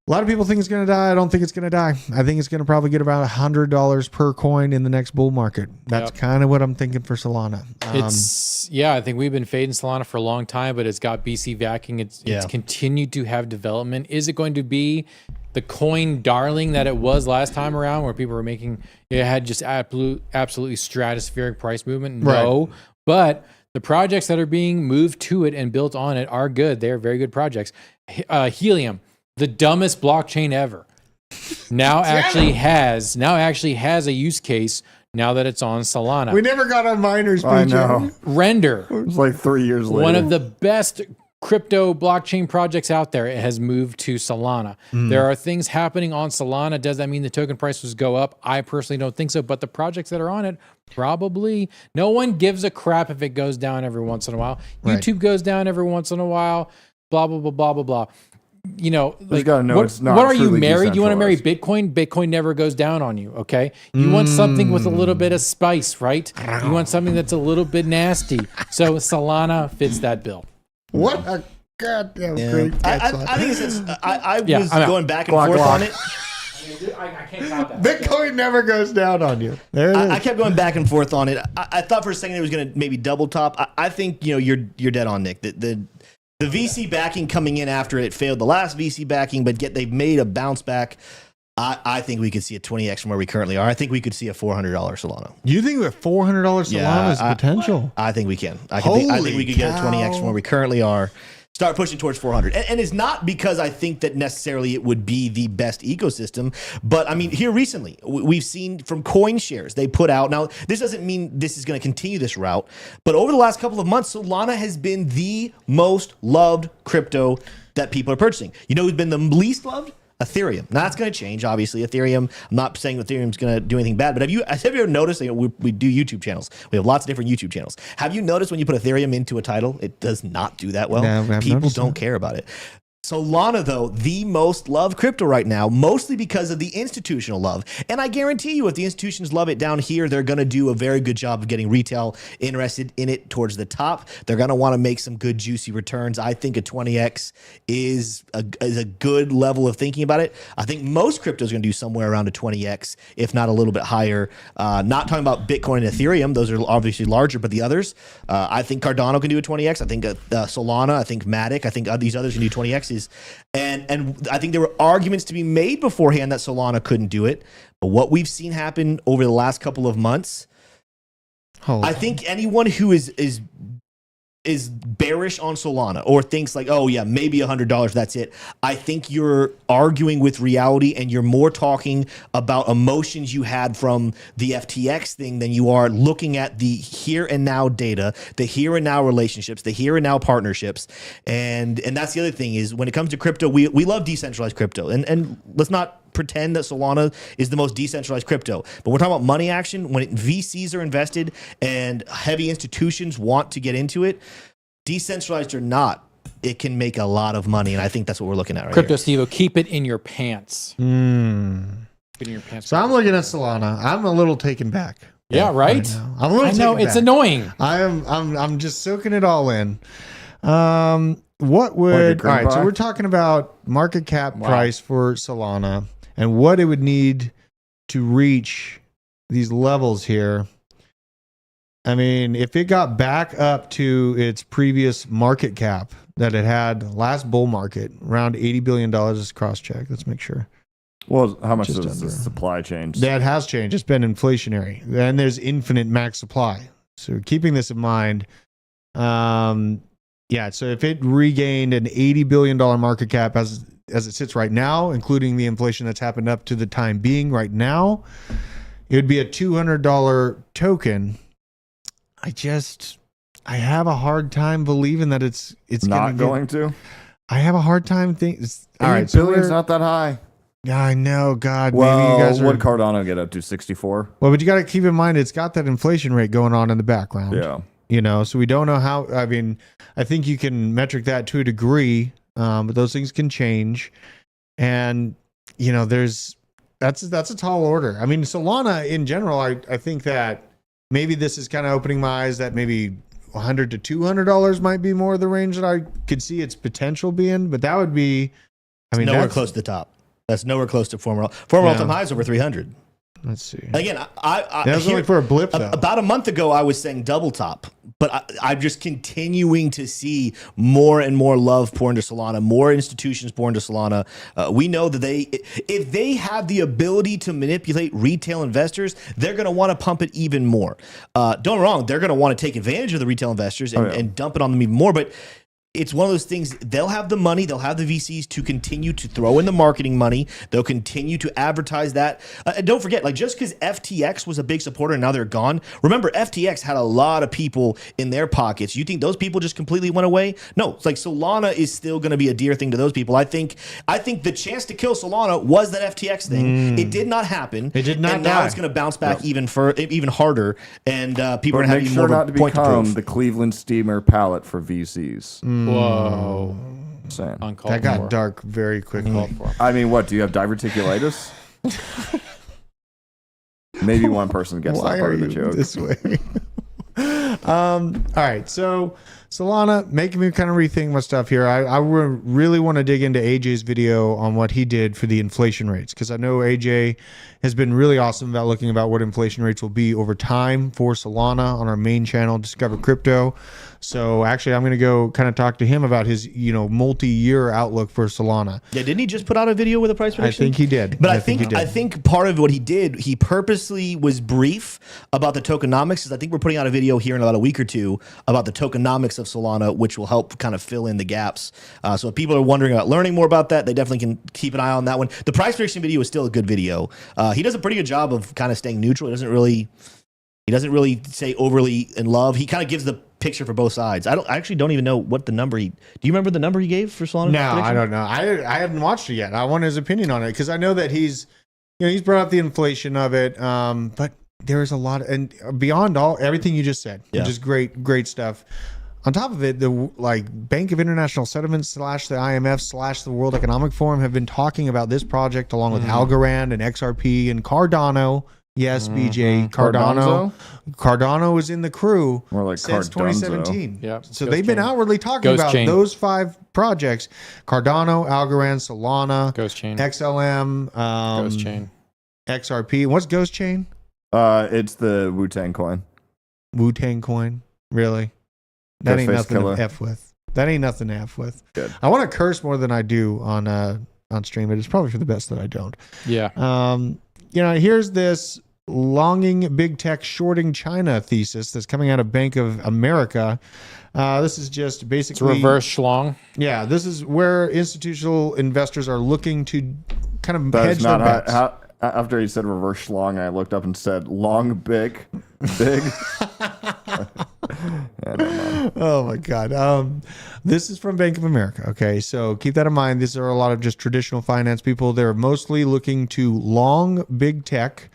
A lot of people think it's going to die. I don't think it's going to die. I think it's going to probably get about $100 per coin in the next bull market. That's kind of what I'm thinking for Solana. I think we've been fading Solana for a long time, but it's got BC backing. It's continued to have development. Is it going to be the coin darling that it was last time around, where people were making it had just absolutely stratospheric price movement? No, right. But the projects that are being moved to it and built on it are good. They are very good projects. Helium, the dumbest blockchain ever, now actually has a use case now that it's on Solana. We never got on miners. I know. Render. It was like 3 years later. One of the best crypto blockchain projects out there. It has moved to Solana. There are things happening on Solana. Does that mean the token prices go up? I personally don't think so, but the projects that are on it, probably. No one gives a crap if it goes down every once in a while. Right. YouTube goes down every once in a while. Blah, blah, blah, blah, blah, blah. You know, like, it's not what are you truly married? You want to marry decentralized. Bitcoin? Bitcoin never goes down on you. Okay. You want something with a little bit of spice, right? You want something that's a little bit nasty. So Solana fits that bill. What a goddamn great I think I was going back and forth on it. I can't top that. Bitcoin never goes down on you. There it is. I kept going back and forth on it. I thought for a second it was going to maybe double top. I think you're dead on, Nick. The VC backing coming in after it failed the last VC backing, but yet they've made a bounce back. I think we could see a 20x from where we currently are. I think we could see a $400 Solana. You think with $400 Solana is potential? I think we can. I think we could get a 20x from where we currently are. Start pushing towards 400. And it's not because I think that necessarily it would be the best ecosystem, but I mean, here recently, we've seen from CoinShares, they put out, now this doesn't mean this is going to continue this route, but over the last couple of months, Solana has been the most loved crypto that people are purchasing. You know who's been the least loved? Ethereum. Now that's going to change, obviously. Ethereum, I'm not saying Ethereum's going to do anything bad, but have you ever noticed, we do YouTube channels. We have lots of different YouTube channels. Have you noticed when you put Ethereum into a title, it does not do that well? No, people don't care about it. Solana, though, the most loved crypto right now, mostly because of the institutional love. And I guarantee you, if the institutions love it down here, they're going to do a very good job of getting retail interested in it towards the top. They're going to want to make some good, juicy returns. I think a 20x is a good level of thinking about it. I think most crypto is going to do somewhere around a 20x, if not a little bit higher. Not talking about Bitcoin and Ethereum. Those are obviously larger, but the others, I think Cardano can do a 20x. I think Solana, I think Matic, I think these others can do 20x. prices. And I think there were arguments to be made beforehand that Solana couldn't do it. But what we've seen happen over the last couple of months, I think anyone who is bearish on Solana or thinks like, oh yeah, maybe $100, that's it. I think you're arguing with reality, and you're more talking about emotions you had from the FTX thing than you are looking at the here and now data, the here and now relationships, the here and now partnerships. And that's the other thing is when it comes to crypto, we love decentralized crypto, and let's not pretend that Solana is the most decentralized crypto. But we're talking about money action. When VCs are invested and heavy institutions want to get into it, decentralized or not, it can make a lot of money. And I think that's what we're looking at right Crypto here. Steve, keep it in your pants. Keep it in your pants. So I'm looking at Solana. I'm a little taken back. Yeah, right. I'm a little I know taken it's back. annoying. I'm just soaking it all in. What would all right? So we're talking about market cap price for Solana and what it would need to reach these levels here. I mean, if it got back up to its previous market cap that it had last bull market, around $80 billion, is cross-check. Let's make sure. Well, how much Just does the under. supply change? That has changed. It's been inflationary. And there's infinite max supply. So keeping this in mind, yeah, so if it regained an $80 billion market cap as it sits right now, including the inflation that's happened up to the time being right now, it would be a $200 token. I have a hard time believing that it's not going to. I have a hard time thinking. All right, so billion's not that high. Yeah, I know. God, well, maybe you guys are. What Cardano get up to 64? Well, but you got to keep in mind it's got that inflation rate going on in the background. Yeah, you know, so we don't know how. I mean, I think you can metric that to a degree, but those things can change, and you know, that's a tall order. I mean, Solana in general, I think that. Maybe this is kind of opening my eyes that maybe $100 to $200 might be more the range that I could see its potential being, but that would be, I mean, nowhere close to the top. That's nowhere close to former all-time highs over 300. Let's see. Again, that was only for a blip, though. About a month ago, I was saying double top, but I'm just continuing to see more and more love pour into Solana, more institutions pour into Solana. We know that if they have the ability to manipulate retail investors, they're going to want to pump it even more. Don't get me wrong, they're going to want to take advantage of the retail investors and dump it on them even more, but it's one of those things. They'll have the money. They'll have the VCs to continue to throw in the marketing money. They'll continue to advertise that. And don't forget, like just because FTX was a big supporter and now they're gone. Remember, FTX had a lot of people in their pockets. You think those people just completely went away? No, it's like Solana is still going to be a dear thing to those people. I think the chance to kill Solana was that FTX thing. It did not happen. It did not. And now it's going to bounce back even harder. And people are going to have make even sure more not to point to become prove. the Cleveland steamer palette for VCs. Whoa. That got dark very quickly. I mean, what? Do you have diverticulitis? Maybe one person gets that part of the joke. This way? All right, so Solana making me kind of rethink my stuff here. I really want to dig into AJ's video on what he did for the inflation rates, because I know AJ has been really awesome about looking about what inflation rates will be over time for Solana on our main channel, Discover Crypto. So actually, I'm going to go kind of talk to him about his, multi-year outlook for Solana. Yeah, didn't he just put out a video with a price prediction? I think he did. But I think part of what he did, he purposely was brief about the tokenomics, because I think we're putting out a video here in about a week or two about the tokenomics of Solana, which will help kind of fill in the gaps. So if people are wondering about learning more about that, they definitely can keep an eye on that one. The price prediction video is still a good video. He does a pretty good job of kind of staying neutral. He doesn't really say overly in love. He kind of gives the picture for both sides. I actually don't even know what the number do you remember the number he gave for Solana? No, I don't know. I haven't watched it yet. I want his opinion on it, because I know that he's brought up the inflation of it. But there's a lot and beyond everything you just said, which is great stuff. On top of it, the Bank of International Settlements / the IMF / the World Economic Forum have been talking about this project along with Algorand and XRP and Cardano. Yes, BJ. Cardano was in the crew since 2017. Yep. So they've been outwardly talking about those 5 projects: Cardano, Algorand, Solana, Ghost Chain, XLM, Ghost Chain, XRP. What's Ghost Chain? It's the Wu-Tang coin. Wu-Tang coin. Really? That ain't nothing to F with. That ain't nothing to F with. Good. I want to curse more than I do on stream, but it's probably for the best that I don't. Yeah. Here's this longing big tech shorting China thesis that's coming out of Bank of America. This is just basically reverse schlong. Yeah, this is where institutional investors are looking to kind of That's hedge their not bets. after he said reverse schlong, I looked up and said long, big. Oh my God. This is from Bank of America. Okay. So keep that in mind. These are a lot of just traditional finance people. They're mostly looking to long big tech,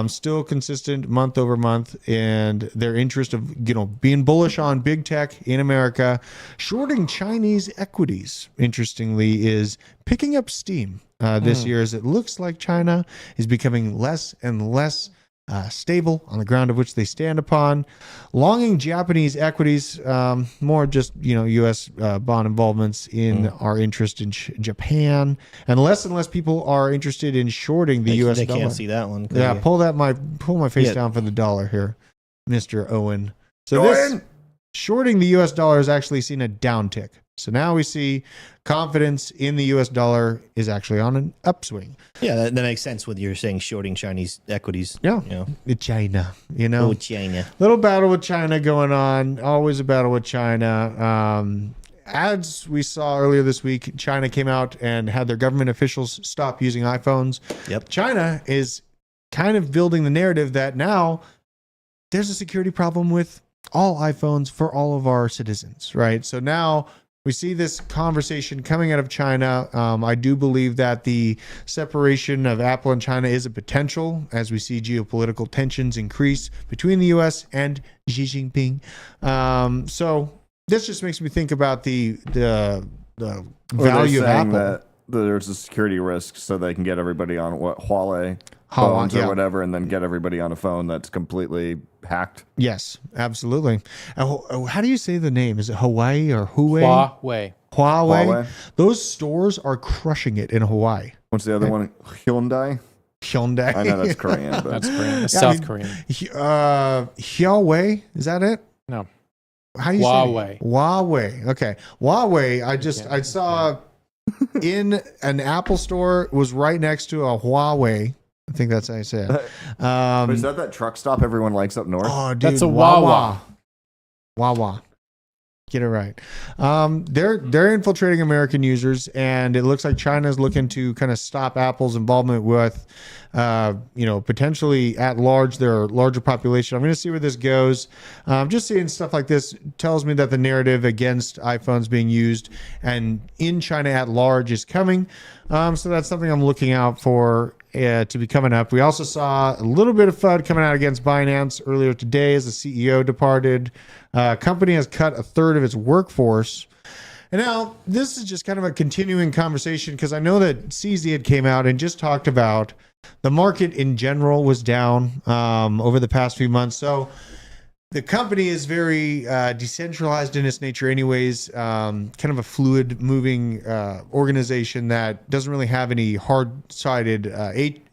still consistent month over month, and their interest of, being bullish on big tech in America. Shorting Chinese equities, interestingly, is picking up steam this year, as it looks like China is becoming less and less stable on the ground of which they stand upon. Longing Japanese equities, more just U.S. Bond involvements in our interest in Japan, and less people are interested in shorting the U.S. They dollar. can't see that one. Yeah, pull my face down for the dollar here, Mr. Owen. So this shorting the U.S. dollar has actually seen a downtick. So now we see confidence in the U.S. dollar is actually on an upswing. Yeah, that makes sense with you're saying shorting Chinese equities. Yeah, China, little battle with China going on. Always a battle with China. As we saw earlier this week, China came out and had their government officials stop using iPhones. Yep. China is kind of building the narrative that now there's a security problem with all iPhones for all of our citizens, right? So now we see this conversation coming out of China. I do believe that the separation of Apple and China is a potential as we see geopolitical tensions increase between the U.S. and Xi Jinping. So this just makes me think about the value of Apple. That there's a security risk, so they can get everybody on Huawei phones or whatever, and then get everybody on a phone that's completely hacked. Yes, absolutely. How do you say the name? Is it Hawaii or Huawei? Huawei. Those stores are crushing it in Hawaii. What's the other one? Hyundai. I know that's Korean. But. That's Korean. That's South Korean. Huawei. Is that it? No. How do you say it? Huawei. Okay. Huawei. I saw in an Apple store, was right next to a Huawei. I think that's how you say it. Is that truck stop everyone likes up north? Oh, dude, that's a Wawa. Wawa. Get it right. They're infiltrating American users, and it looks like China is looking to kind of stop Apple's involvement with, potentially at large their larger population. I'm going to see where this goes. Just seeing stuff like this tells me that the narrative against iPhones being used and in China at large is coming. So that's something I'm looking out for to be coming up. We also saw a little bit of FUD coming out against Binance earlier today as the CEO departed. Company has cut a third of its workforce. And now this is just kind of a continuing conversation, because I know that CZ had came out and just talked about the market in general was down over the past few months. So the company is very decentralized in its nature anyways, kind of a fluid moving organization that doesn't really have any hard-sided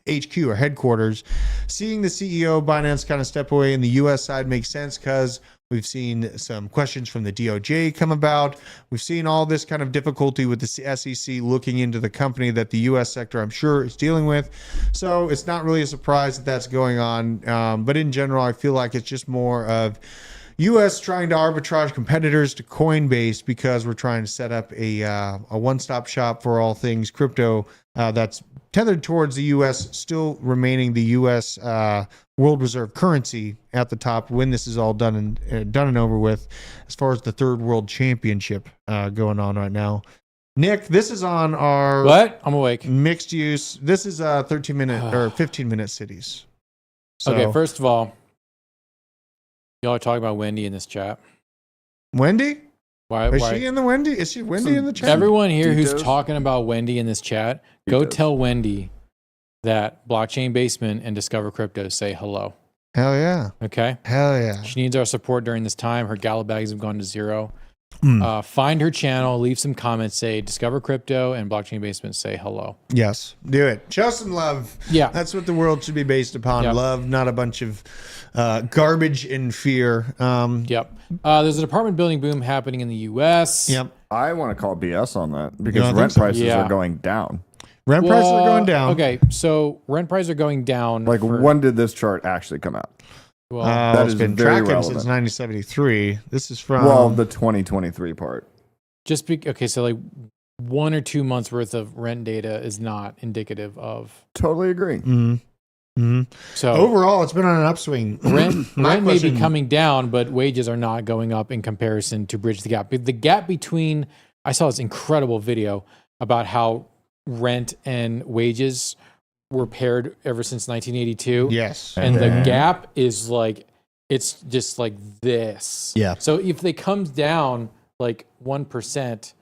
HQ or headquarters. Seeing the CEO Binance kind of step away in the U.S. side makes sense, because we've seen some questions from the DOJ come about. We've seen all this kind of difficulty with the SEC looking into the company that the U.S. sector, I'm sure, is dealing with. So it's not really a surprise that that's going on. But in general, I feel like it's just more of U.S. trying to arbitrage competitors to Coinbase, because we're trying to set up a one-stop shop for all things crypto that's tethered towards the U.S., still remaining the U.S. World Reserve currency at the top when this is all done and over with, as far as the Third World Championship going on right now. Nick, this is on our I'm awake. Mixed use. This is 13-minute or 15-minute cities. So, okay, first of all, y'all are talking about Wendy in this chat. Wendy? Why? Is she in the Wendy? Is she Wendy in the chat? Everyone here who's talking about Wendy in this chat, go tell Wendy that Blockchain Basement and Discover Crypto say hello. Hell yeah. Okay? Hell yeah. She needs our support during this time. Her gala bags have gone to zero. Find her channel, leave some comments, say Discover Crypto and Blockchain Basement say hello. Yes, do it. Show some love. Yeah. That's what the world should be based upon. Yep. Love, not a bunch of garbage and fear. Yep. There's an apartment building boom happening in the U.S. Yep. I want to call BS on that because think rent so? prices Yeah. are going down. Rent prices are going down. Okay, so rent prices are going down. Like, when did this chart actually come out? Well, that it's is been very tracking relevant. since 1973. This is from Well, the 2023 part. okay, so like 1 or 2 months worth of rent data is not indicative of. Totally agree. So overall, it's been on an upswing. rent My may be question- coming down, but wages are not going up in comparison to bridge the gap. The gap between, I saw this incredible video about how rent and wages were paired ever since 1982. Yes. And the gap is like, it's just like this. Yeah. So if they comes down like 1%,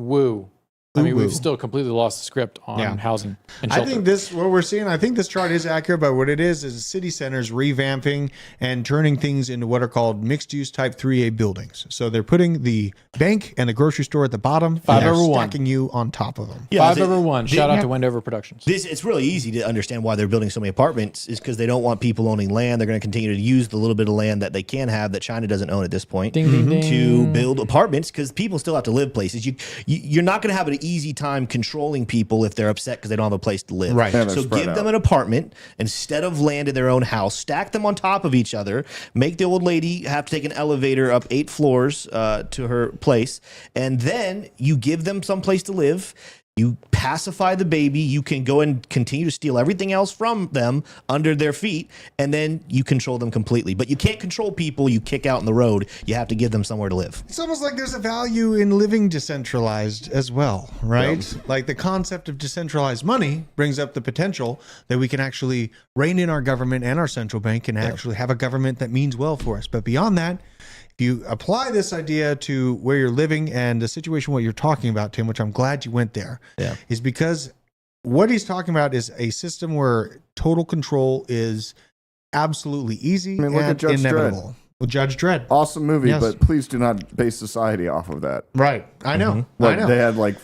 woo. I mean, Woo-woo. we've still completely lost the script on housing and I shelter. think what we're seeing, I think this chart is accurate, but what it is city centers revamping and turning things into what are called mixed use type 3A buildings. So they're putting the bank and the grocery store at the bottom, and they're 5/1. stacking you on top of them. Yeah, 5/1. Shout out to Wendover Productions. It's really easy to understand why they're building so many apartments is because they don't want people owning land. They're going to continue to use the little bit of land that they can have that China doesn't own at this point Ding, ding, ding. to build apartments because people still have to live places. You're not going to have an easy time controlling people if they're upset because they don't have a place to live. Right. Yeah, they're So spread give them out. an apartment instead of land in their own house. Stack them on top of each other. Make the old lady have to take an elevator up 8 floors to her place, and then you give them some place to live. You pacify the baby. You can go and continue to steal everything else from them under their feet, and then you control them completely. But you can't control people you kick out in the road. You have to give them somewhere to live. It's almost like there's a value in living decentralized as well, right? Like the concept of decentralized money brings up the potential that we can actually rein in our government and our central bank and actually have a government that means well for us. But beyond that, if you apply this idea to where you're living and the situation, what you're talking about, Tim, which I'm glad you went there, is because what he's talking about is a system where total control is absolutely easy I mean, look and at Judge inevitable. Well, Judge Dredd. Awesome movie, Yes. but please do not base society off of that. Right. I know. Like, I know. they had like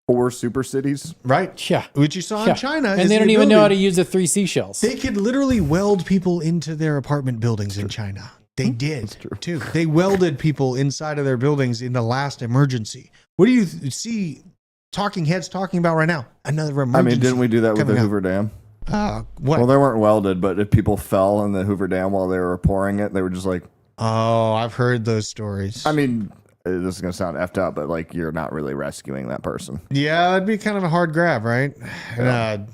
4 super cities. Right. Yeah. Which you saw Yeah. in China. And is they the don't even know how to ability- use the 3 seashells. They could literally weld people into their apartment buildings in China. They did too. They welded people inside of their buildings in the last emergency. What do you see talking heads talking about right now? Another emergency. I mean, didn't we do that with coming the up. Hoover Dam? What? Well, they weren't welded, but if people fell in the Hoover Dam while they were pouring it, they were just like, Oh, I've heard those stories. I mean, this is going to sound effed up, but like you're not really rescuing that person. Yeah, that'd be kind of a hard grab, right? God,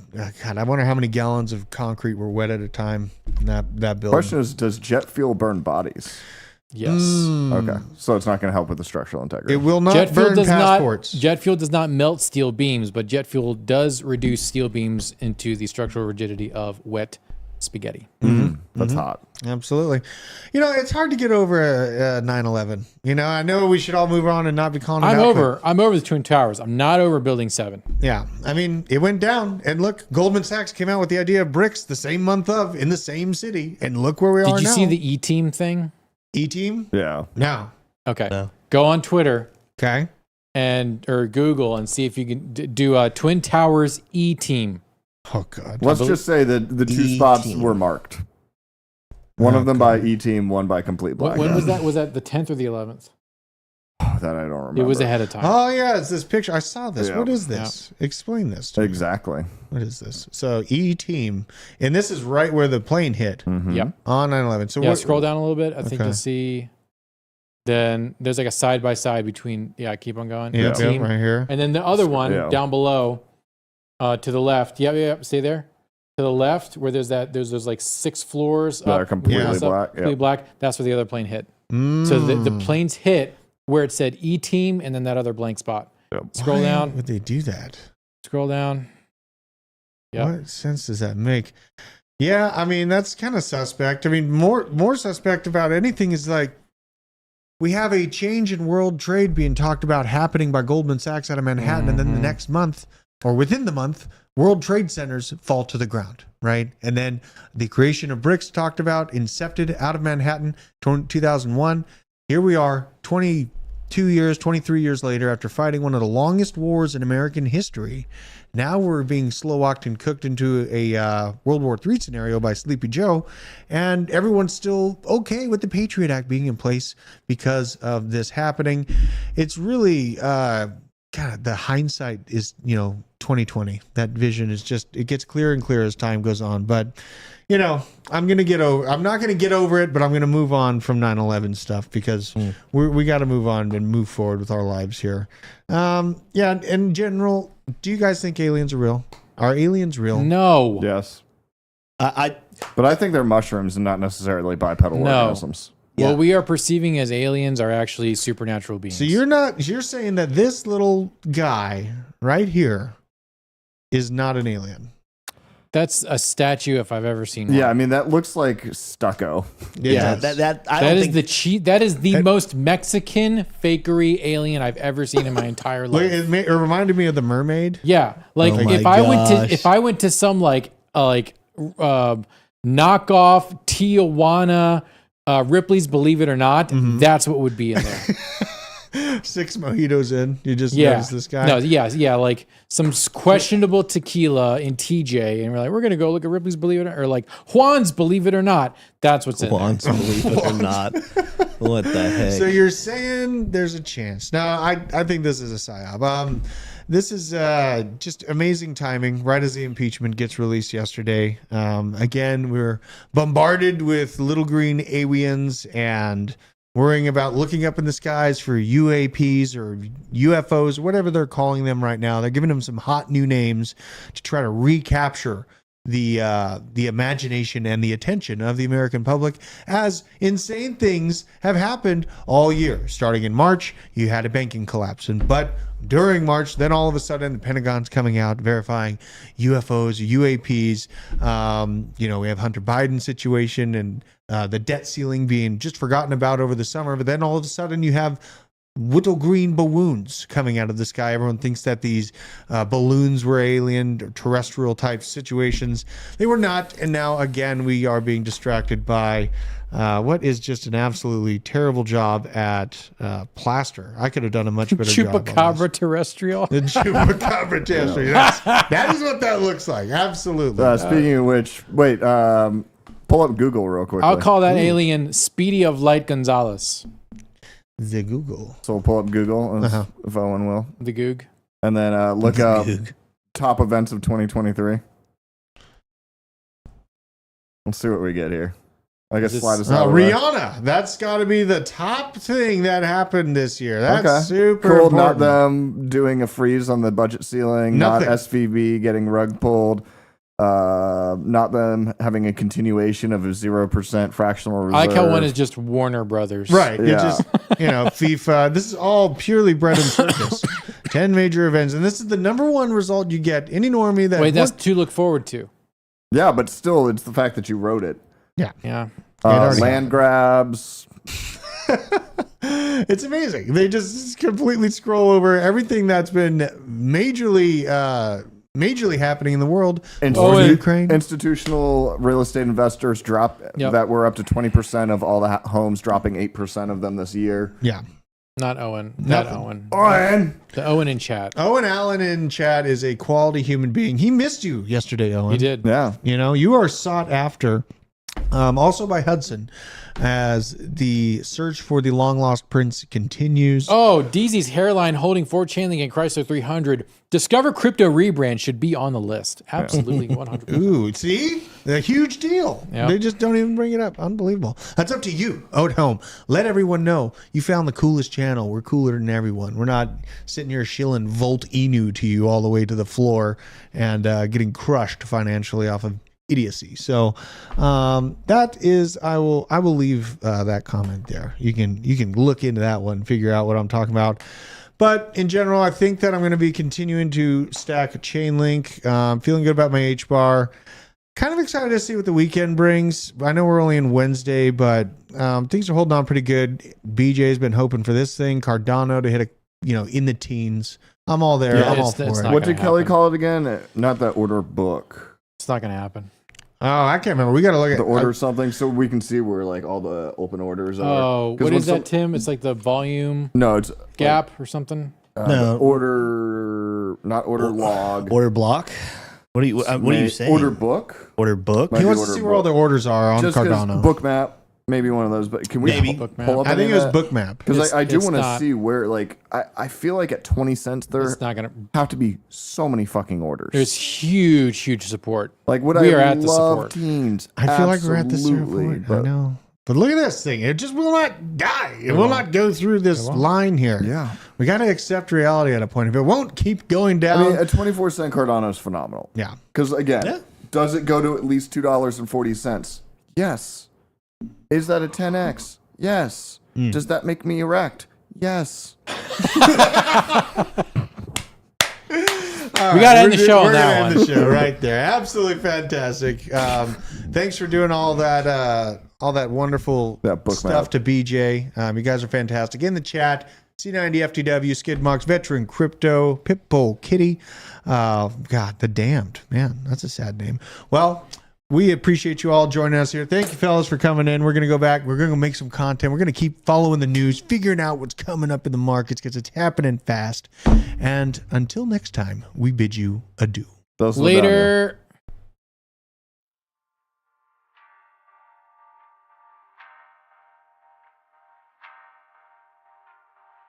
I wonder how many gallons of concrete were wet at a time in that building. Question is, does jet fuel burn bodies? Yes. Okay, so it's not going to help with the structural integrity. It will not Jet fuel burn does passports. not. Jet fuel does not melt steel beams, but jet fuel does reduce steel beams into the structural rigidity of wet spaghetti. That's hot. Absolutely. You know, it's hard to get over a 9/11. You know, I know we should all move on and not be calling it I'm out, over. I'm over the Twin Towers. I'm not over Building 7. but yeah, I mean, it went down. And look, Goldman Sachs came out with the idea of bricks the same month of in the same city. And look where we are now. Did you see the E-Team thing? E-Team? Yeah. No. Okay. No. Go on Twitter Okay. or Google and see if you can do Twin Towers E-Team. Oh, God. Let's just say that the 2 spots E-Team. were marked. One of them by E-Team, one by Complete Black. When was that? Was that the 10th or the 11th? That I don't remember. It was ahead of time. Oh, yeah. It's this picture. I saw this. Yeah. What is this? Explain this to me. Exactly. What is this? So, E-Team. And this is right where the plane hit Yep. on 9/11. So, Yeah, what, scroll down a little bit. I think Okay. you'll see. Then there's like a side by side between. Yeah, keep on going. Yeah, E-Team. right here. And then the other one Yeah. down below, to the left. Yep. Stay there. To the left, where there's those like 6 floors That are up, completely up, black, completely yep. black. That's where the other plane hit. So the planes hit where it said E-Team and then that other blank spot. Yep. Scroll Why down. would they do that? Scroll down. Yep. What sense does that make? Yeah, I mean that's kind of suspect. I mean, more suspect about anything is like we have a change in world trade being talked about happening by Goldman Sachs out of Manhattan, and then the next month or within the month, World Trade Centers fall to the ground, right? And then the creation of BRICS talked about, incepted out of Manhattan, 2001. Here we are, 23 years later, after fighting one of the longest wars in American history, now we're being slow-walked and cooked into a World War III scenario by Sleepy Joe, and everyone's still okay with the Patriot Act being in place because of this happening. It's really, God, the hindsight is, 2020. That vision is just, it gets clearer and clearer as time goes on. But, I'm not going to get over it, but I'm going to move on from 9/11 stuff because we got to move on and move forward with our lives here. In general, do you guys think aliens are real? Are aliens real? No. Yes. But I think they're mushrooms and not necessarily bipedal organisms. What we are perceiving as aliens are actually supernatural beings. So you're saying that this little guy right here is not an alien. That's a statue if I've ever seen one. Yeah, I mean that looks like stucco. That is the most Mexican fakery alien I've ever seen in my entire life. It reminded me of the mermaid. Yeah, like if I went to some knockoff Tijuana Ripley's Believe It or Not, that's what would be in there. 6 mojitos in, you just notice this guy. No, like some questionable tequila in TJ, and we're like, we're gonna go look at Ripley's Believe It or like Juan's Believe It or Not. That's what's in Juan's there. Believe It or Not. What the heck? So you're saying there's a chance? Now, I think this is a psyop. This is just amazing timing. Right as the impeachment gets released yesterday, again we're bombarded with little green aliens and worrying about looking up in the skies for UAPs or UFOs, whatever they're calling them right now. They're giving them some hot new names to try to recapture the imagination and the attention of the American public, as insane things have happened all year. Starting in March, you had a banking collapse, but during March, then all of a sudden the Pentagon's coming out verifying UFOs, UAPs. We have Hunter Biden situation and the debt ceiling being just forgotten about over the summer. But then all of a sudden you have little green balloons coming out of the sky. Everyone thinks that these balloons were alien or terrestrial type situations. They were not. And now again, we are being distracted by what is just an absolutely terrible job at plaster. I could have done a much better job. Chupacabra terrestrial. The chupacabra terrestrial. That is what that looks like. Absolutely. Speaking of which, wait, pull up Google real quick. I'll call that alien Speedy of Light Gonzalez. The Google. So we'll pull up Google, if Owen will. The Goog. And then look up top events of 2023. Let's see what we get here. I guess slide us out. Rihanna. That's got to be the top thing that happened this year. That's super cool. important. Not them doing a freeze on the budget ceiling. Nothing. Not SVB getting rug pulled. Not them having a continuation of a 0% fractional reserve. I like how one is just Warner Brothers. Right. Yeah. Just, FIFA. This is all purely bread and circus. 10 major events. And this is the number one result you get. Any normie that... Wait, that's to look forward to. Yeah, but still, it's the fact that you wrote it. Yeah. Land grabs. It's amazing. They just completely scroll over everything that's been majorly happening in the world. Ukraine. Institutional real estate investors that were up to 20% of all the homes, dropping 8% of them this year. Yeah. Not Owen. Owen. The Owen in chat. Owen Allen in chat is a quality human being. He missed you yesterday, Owen. He did. Yeah. You are sought after. Also by Hudson, as the search for the long lost prince continues. Oh, DZ's hairline holding Ford Chainlink and Chrysler 300. Discover Crypto rebrand should be on the list. Absolutely, 100%. Ooh, see? A huge deal. Yep. They just don't even bring it up. Unbelievable. That's up to you out home. Let everyone know you found the coolest channel. We're cooler than everyone. We're not sitting here shilling Volt Inu to you all the way to the floor and getting crushed financially off of idiocy. So that is, I will leave that comment there. You can look into that one, figure out what I'm talking about. But in general, I think that I'm going to be continuing to stack a Chainlink. Feeling good about my H-bar. Kind of excited to see what the weekend brings. I know we're only in Wednesday, but things are holding on pretty good. BJ's been hoping for this thing, Cardano to hit in the teens. I'm all there. Yeah, I'm all for it. What did Kelly call it again? Not that order book. It's not going to happen. Oh, I can't remember. We got to look at the order something so we can see where like all the open orders are. Oh, what is that, Tim? It's like the volume No, it's gap or something. No. Order, not order log. Order block. What do you say? Order book. Order book. He wants to see where all the orders are on Just Cardano. Book map. Maybe one of those, but can we pull up? I think it was Bookmap. Because I do want to see where, like, I feel like at 20 cents there have to be so many fucking orders. There's huge support. Like, we I are at the love support. teens. I feel like we're at the Absolutely, support. I know. But look at this thing. It just will not die. It will not go through this line here. Yeah. We got to accept reality at a point. If it won't keep going down. I mean, a 24-cent Cardano is phenomenal. Yeah. Because, again, does it go to at least $2.40? Yes. Is that a 10x? Yes. Does that make me erect? Yes. We got to end the show on that one. End the show right there. Absolutely fantastic. Thanks for doing all that wonderful stuff to BJ. You guys are fantastic. In the chat, C90FTW, Skidmarks, Veteran Crypto, Pitbull Kitty. God, the Damned. Man, that's a sad name. Well, we appreciate you all joining us here. Thank you, fellas, for coming in. We're going to go back. We're going to make some content. We're going to keep following the news, figuring out what's coming up in the markets because it's happening fast. And until next time, we bid you adieu. Later.